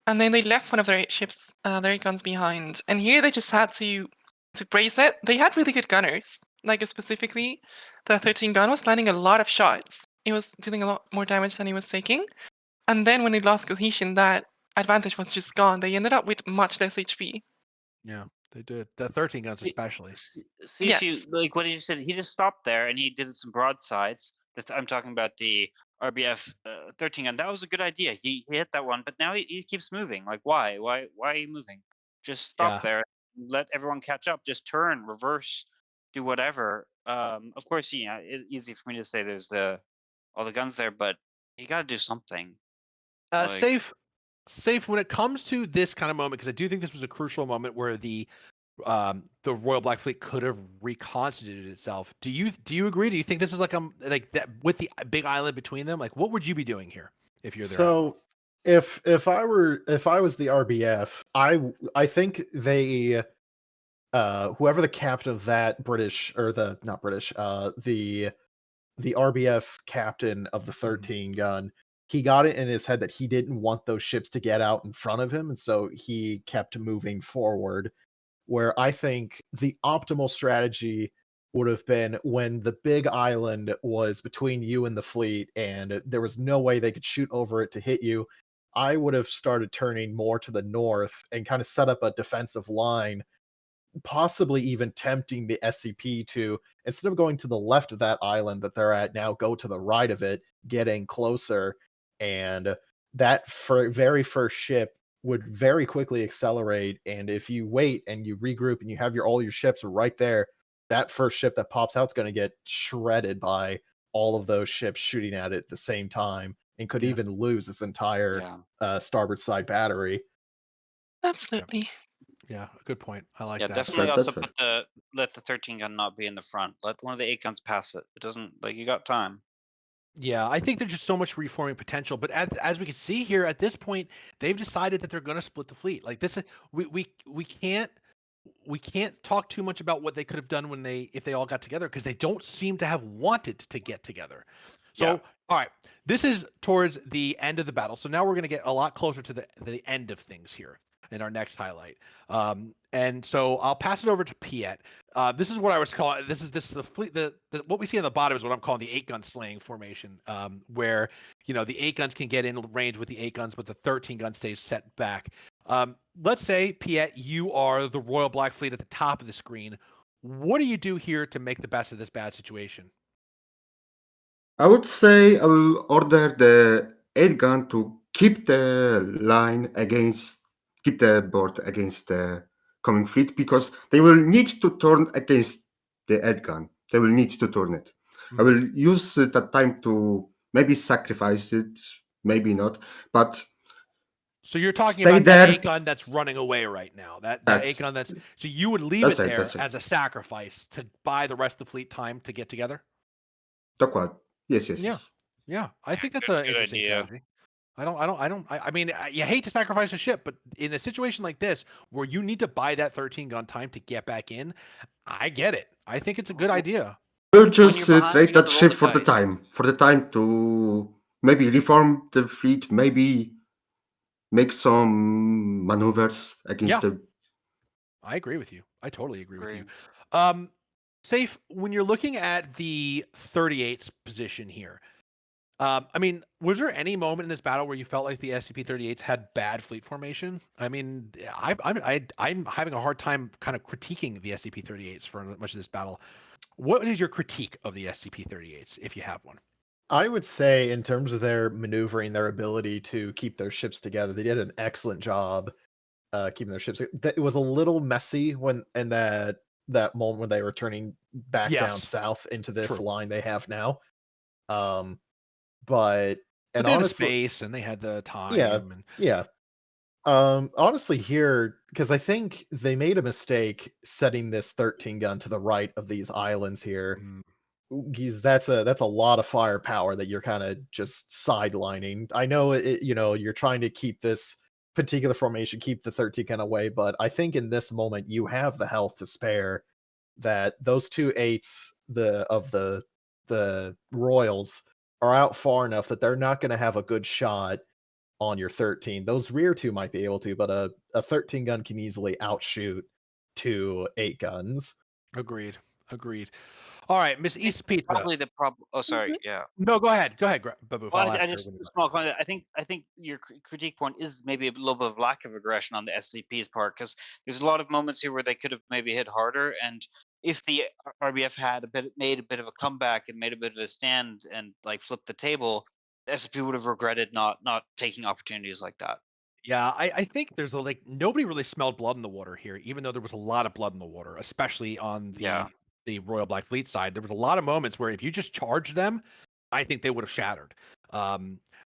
and then they left one of their ships, their guns behind. And here they just had to brace it. They had really good gunners. Specifically, the 13 gun was landing a lot of shots. It was doing a lot more damage than it was taking. And then when they lost cohesion, that advantage was just gone. They ended up with much less HP. Yeah, they did. The 13 guns See, especially. see if you Yes. like what he said. He just stopped there and he did some broadsides. I'm talking about the RBF 13 gun. That was a good idea. He hit that one, but now he keeps moving. Why? Why are you moving? Just stop Yeah. there. Let everyone catch up. Just turn, reverse, do whatever. Of course, it's easy for me to say there's all the guns there, but you got to do something. Safe when it comes to this kind of moment, because I do think this was a crucial moment where the the Royal Black Fleet could have reconstituted itself. Do you agree? Do you think this is like that with the big island between them? Like, what would you be doing here if you're their admiral? So if I was the RBF, I think they whoever the captain of that British or the not British the RBF captain of the 13 gun, he got it in his head that he didn't want those ships to get out in front of him, and so he kept moving forward. Where I think the optimal strategy would have been when the big island was between you and the fleet, and there was no way they could shoot over it to hit you. I would have started turning more to the north and kind of set up a defensive line, possibly even tempting the SCP to, instead of going to the left of that island that they're at now, go to the right of it, getting closer. And that very first ship would very quickly accelerate. And if you wait and you regroup and you have all your ships right there, that first ship that pops out is going to get shredded by all of those ships shooting at it at the same time, and could even lose its entire starboard side battery. Absolutely. Yeah, good point. I like Yeah, that. definitely. That's Also, fair. let the 13 gun not be in the front. Let one of the 8 guns pass it. It doesn't like you got time. Yeah, I think there's just so much reforming potential. But as we can see here, at this point, they've decided that they're going to split the fleet. Like this, we can't talk too much about what they could have done when if they all got together, because they don't seem to have wanted to get together. So, Yeah. all right, this is towards the end of the battle. So now we're going to get a lot closer to the end of things here in our next highlight. And so I'll pass it over to Piet. This is what I was calling. This is the fleet. What we see on the bottom is what I'm calling the 8-gun slaying formation, where the 8 guns can get in range with the 8 guns, but the 13 gun stays set back. Let's say, Piet, you are the Royal Black Fleet at the top of the screen. What do you do here to make the best of this bad situation? I would say I will order the 8 gun to keep the keep the board against the coming fleet, because they will need to turn against the 8 gun. They will need to turn it. I will use that time to maybe sacrifice it, maybe not, but so you're talking stay about that there. 8 gun that's running away right now. That That's 8 gun so you would leave it right. there That's right. as a sacrifice to buy the rest of the fleet time to get together? Dokładnie. Yes. Yeah, I think that's an interesting idea. strategy. I mean, you hate to sacrifice a ship, but in a situation like this where you need to buy that 13 gun time to get back in, I get it. I think it's a good idea. We'll When just you're behind, trade you that gotta roll ship the for the dice. time to maybe reform the fleet, maybe make some maneuvers against the. I agree with you. I totally agree with you. Agree. Safe, when you're looking at the 38's position here, I mean, was there any moment in this battle where you felt like the SCP-38s had bad fleet formation? I mean, I'm having a hard time kind of critiquing the SCP-38s for much of this battle. What is your critique of the SCP-38s, if you have one? I would say, in terms of their maneuvering, their ability to keep their ships together, they did an excellent job keeping their ships. It was a little messy when in that moment when they were turning back down Yes, south into this true. line they have now. But But and they had the honestly, space and they had the time. yeah, And yeah. Honestly, here, because I think they made a mistake setting this 13 gun to the right of these islands here. Because that's a lot of firepower that you're kind of just sidelining. I know you're trying to keep this particular formation, keep the 13 gun away, but I think in this moment you have the health to spare. That those 2 8s of the Royals are out far enough that they're not going to have a good shot on your 13. Those rear 2 might be able to, but a 13 gun can easily outshoot 2 8 guns. Agreed. All right, Miss I think East that's Pizza. probably the problem. Oh, sorry. Yeah. No, go ahead, Babu. Well, I'll I ask her just when a you're small comment. I think your critique point is maybe a little bit of lack of aggression on the SCP's part, because there's a lot of moments here where they could have maybe hit harder, and if the RBF had made a bit of a comeback and made a bit of a stand and like flipped the table, the SCP would have regretted not taking opportunities like that. Yeah, I think there's nobody really smelled blood in the water here, even though there was a lot of blood in the water, especially on Yeah. the Royal Black Fleet side. There was a lot of moments where if you just charged them, I think they would have shattered.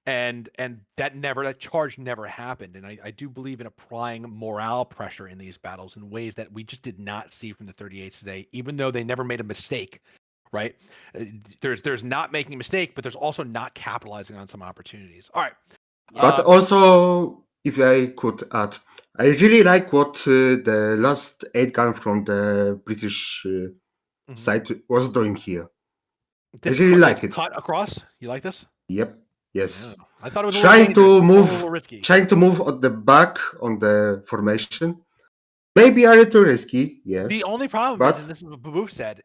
and that charge never happened. And I do believe in applying morale pressure in these battles in ways that we just did not see from the 38s today, even though they never made a mistake. Right? There's not making a mistake, but there's also not capitalizing on some opportunities. All right. But also, if I could add, I really like what the last 8 gun from the British side was doing here. This I really like it. cut across. You like this? Yep. Yes. Yeah. I thought it was a Trying little to dangerous. move, A little risky. trying to move on the back on the formation. Maybe a little risky. Yes. The only problem but, is, and this is what Baboof said,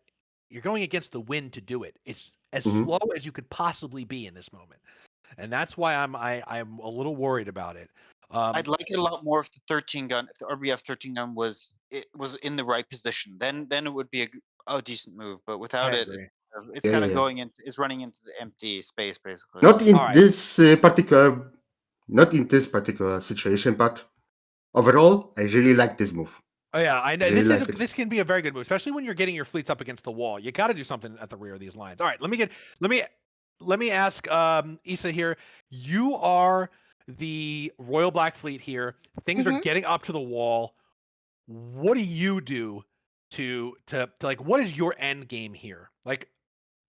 you're going against the wind to do it. It's as Mhm. slow as you could possibly be in this moment, and that's why I'm a little worried about it. I'd like it a lot more if the 13 gun, if the RBF 13 gun was in the right position. Then it would be a decent move. But without I it, agree. it's Yeah, kind of yeah. going into, it's running into the empty space basically. Not in Alright. this particular situation, but overall, I really like this move. Oh yeah, I know Really this like it. this can be a very good move, especially when you're getting your fleets up against the wall. You got to do something at the rear of these lines. All right, let me ask Issa here. You are the Royal Black Fleet here. Things are getting up to the wall. What do you do to like what is your end game here? Like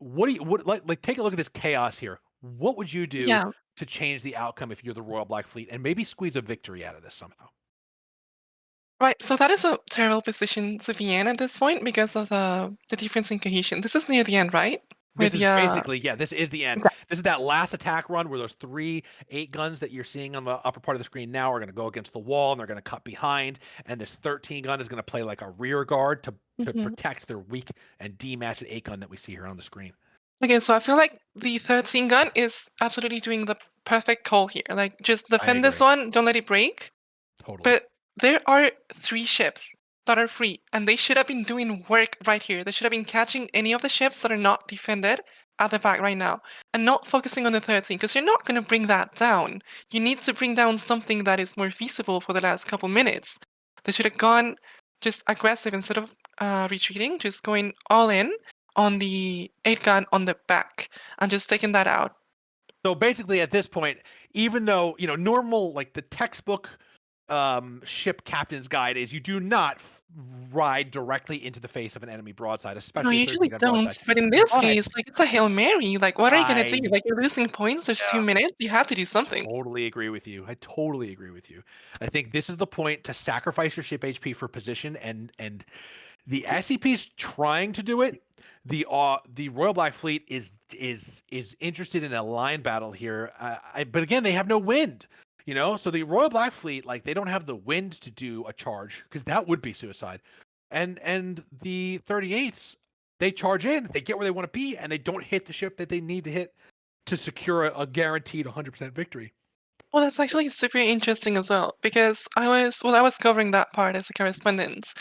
like take a look at this chaos here. What would you do Yeah. to change the outcome if you're the Royal Black Fleet and maybe squeeze a victory out of this somehow? Right, so that is a terrible position to be in at this point because of the difference in cohesion. This is near the end, right? Where This is basically, yeah, this is the end. Okay. This is that last attack run where those 3 8 guns that you're seeing on the upper part of the screen now are going to go against the wall and they're going to cut behind. And this 13 gun is going to play like a rear guard to protect their weak and demassed 8 gun that we see here on the screen. Okay, so I feel like the 13 gun is absolutely doing the perfect call here. Like, just defend this agree. one, don't let it break. Totally. But there are 3 ships that are free, and they should have been doing work right here. They should have been catching any of the ships that are not defended at the back right now, and not focusing on the 13, because you're not going to bring that down. You need to bring down something that is more feasible for the last couple minutes. They should have gone just aggressive instead of retreating, just going all in on the 8 gun on the back and just taking that out. So basically at this point, even though, normal, like the textbook ship captain's guide is you do not ride directly into the face of an enemy broadside, No, especially you a usually 13-gun don't. broadside. But in this But case, like, it's a Hail Mary. Like, what are you gonna do? I- Like, you're losing points. There's 2 minutes. You have to do something. Totally agree with you. I totally agree with you. I think this is the point to sacrifice your ship HP for position, and the SCP's trying to do it. The Royal Black Fleet is interested in a line battle here. But again, they have no wind. So the Royal Black Fleet, like, they don't have the wind to do a charge because that would be suicide. And the 38s, they charge in, they get where they want to be, and they don't hit the ship that they need to hit to secure a guaranteed 100% victory. Well, that's actually super interesting as well, because I was covering that part as a correspondent.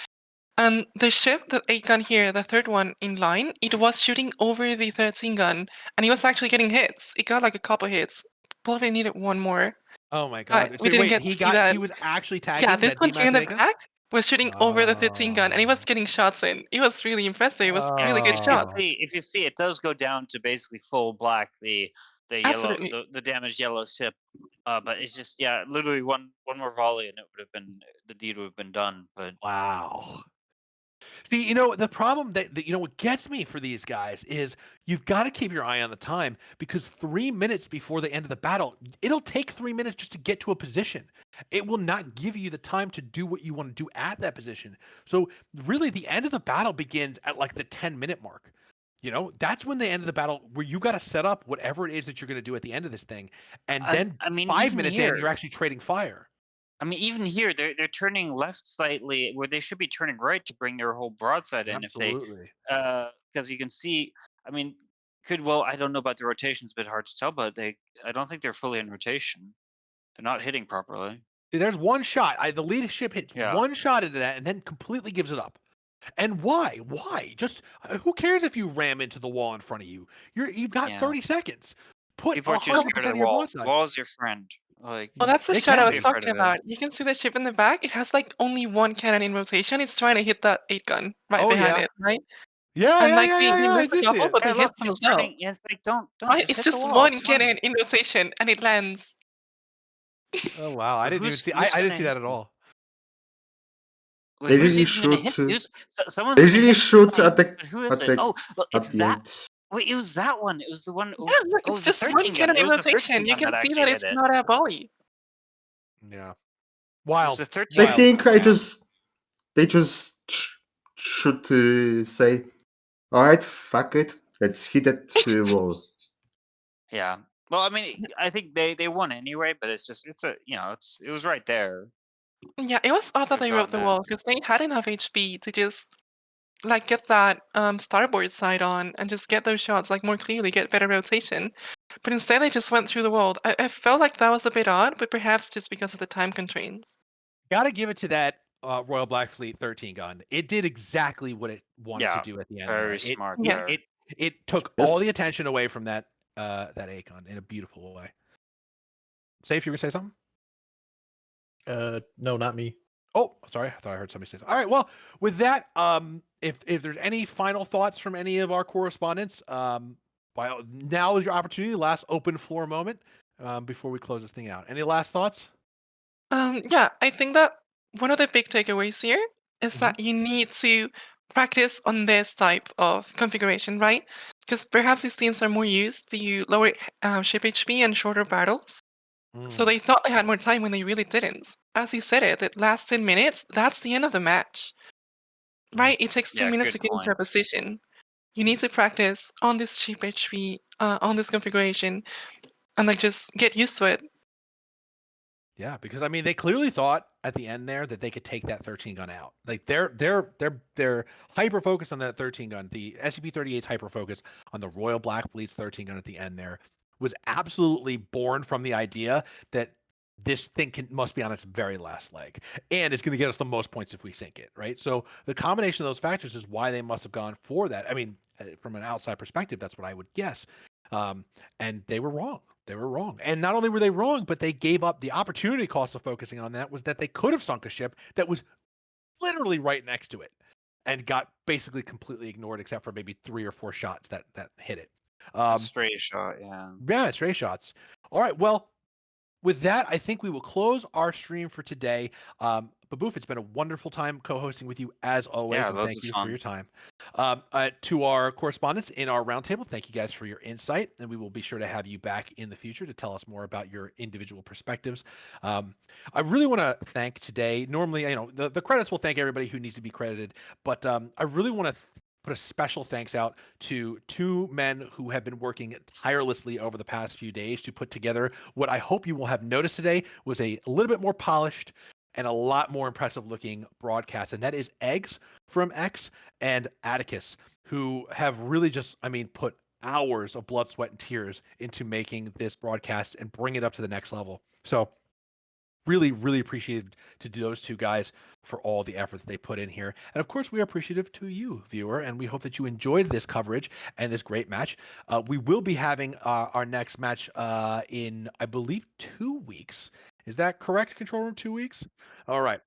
And the ship, the 8-gun here, the third one in line, it was shooting over the 13-gun, and it was actually getting hits. It got like a couple hits. Probably needed one more. Oh my But god. we So didn't wait, get to see that. he was actually tagging Yeah, this that one here in the demassed 8-gun? back was shooting over the 13-gun, and he was getting shots in. It was really impressive. It was really good shots. If you see, it does go down to basically full black. The yellow, Absolutely. the damaged yellow ship. But it's just, yeah, literally one more volley and it would have been, the deed would have been done. But Wow. See, the problem that what gets me for these guys is you've got to keep your eye on the time, because 3 minutes before the end of the battle, it'll take 3 minutes just to get to a position. It will not give you the time to do what you want to do at that position. So really, the end of the battle begins at like the 10-minute mark. That's when the end of the battle, where you got to set up whatever it is that you're going to do at the end of this thing, and then I mean, 5 even minutes here, in, you're actually trading fire. I mean, even here, they're turning left slightly where they should be turning right to bring their whole broadside in. Absolutely. Because you can see, I mean, I don't know about the rotations, a bit hard to tell, but I don't think they're fully in rotation. They're not hitting properly. There's one shot. The leadership hits one shot into that and then completely gives it up. And why? Why? Just who cares if you ram into the wall in front of you? You've got 30 seconds. Put People are just 100% scared of of the your wall. broadside. Wall's your friend. Like, Well, that's the It shot can I be was afraid talking of it. about. You can see the ship in the back. It has like only one cannon in rotation. It's trying to hit that 8-gun right Oh, behind yeah. it, right? Yeah, And yeah, like yeah, he yeah, yeah. I missed a did see couple, it. but Yeah, he look, hits them he's as well. turning. Yeah, it's like don't Right? just It's hit just the wall. one It's fine. cannon in rotation and it lands. Oh wow, I But didn't even who's see. who's I didn't gonna see hit that at them? all. But They who's really even gonna should. hit? Someone's They gonna really hit. should Fine, at the but who is at it? the Oh, look, it's at the that. end. Wait, it was that one. It was the one. Yeah, look, Oh, it it's was the just one 13 gun. cannon It in was the rotation. 13 You gun can that see actually that hit it's it. not a volley. Yeah, It wild, was the 13 I wild. think gun. Yeah. they just should say, all right, fuck it, let's hit that wall. Yeah. Well, I mean, I think they won anyway, but it's it was right there. Yeah, it was odd that Could've they wrote the gotten it. wall because they had enough HP to just like get that starboard side on and just get those shots like more clearly, get better rotation. But instead, they just went through the wall. I felt like that was a bit odd, but perhaps just because of the time constraints. Gotta give it to that Royal Black Fleet 13 gun. It did exactly what it wanted to Yeah, do at the end very there. It smart Yeah. there. it took all Yes. the attention away from that that A gun in a beautiful way. Safe, you were gonna say something? No, not me. Oh, sorry. I thought I heard somebody say something. All right. Well, with that, if there's any final thoughts from any of our correspondents, now is your opportunity. Last open floor moment before we close this thing out. Any last thoughts? Yeah, I think that one of the big takeaways here is that you need to practice on this type of configuration, right? Because perhaps these teams are more used to lower ship HP and shorter battles. So Mm, they thought they had more time when they really didn't. As you said it last 10 minutes, that's the end of the match. Right? It takes 2 Yeah, minutes good to get into a point. position. You need to practice on this cheap HP, on this configuration, and like just get used to it. yeah, because I mean, they clearly thought at the end there that they could take that 13 gun out. Like they're hyper focused on that 13 gun. The SCP-38's hyper focus on the Royal Black Fleet's 13 gun at the end there was absolutely born from the idea that this thing must be on its very last leg, and it's going to get us the most points if we sink it, right? So the combination of those factors is why they must have gone for that. I mean, from an outside perspective, that's what I would guess. And they were wrong. They were wrong. And not only were they wrong, but they gave up the opportunity cost of focusing on that was that they could have sunk a ship that was literally right next to it and got basically completely ignored except for maybe 3 or 4 shots that hit it. A stray shot, yeah. Yeah, stray shots. All right, well, with that, I think we will close our stream for today. Baboof, it's been a wonderful time co-hosting with you as always, Yeah, and loads thank of you for fun. your time. To our correspondents in our roundtable, thank you guys for your insight, and we will be sure to have you back in the future to tell us more about your individual perspectives. I really want to thank today. Normally, the credits will thank everybody who needs to be credited, but I really want to put a special thanks out to 2 men who have been working tirelessly over the past few days to put together what I hope you will have noticed today was a little bit more polished and a lot more impressive looking broadcast. And that is Eggs from X and Atticus, who have really just, put hours of blood, sweat, and tears into making this broadcast and bring it up to the next level. So really, really appreciated to those 2 guys for all the effort that they put in here. And of course, we are appreciative to you, viewer, and we hope that you enjoyed this coverage and this great match. We will be having our next match in, I believe, 2 weeks. Is that correct, Control Room? 2 weeks? All right.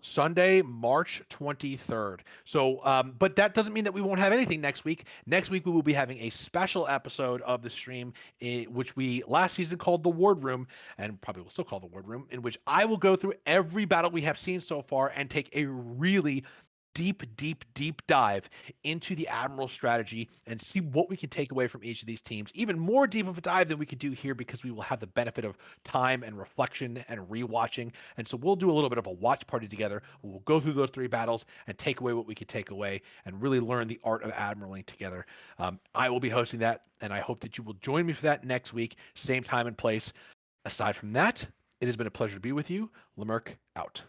Sunday, March 23rd. So, but that doesn't mean that we won't have anything next week. Next week, we will be having a special episode of the stream, which we last season called the Ward Room, and probably will still call the Ward Room, in which I will go through every battle we have seen so far and take a really deep dive into the Admiral strategy and see what we can take away from each of these teams. Even more deep of a dive than we could do here because we will have the benefit of time and reflection and rewatching. And so we'll do a little bit of a watch party together. We'll go through those 3 battles and take away what we could take away and really learn the art of admiraling together. I will be hosting that, and I hope that you will join me for that next week, same time and place. Aside from that, it has been a pleasure to be with you. Lemerk out.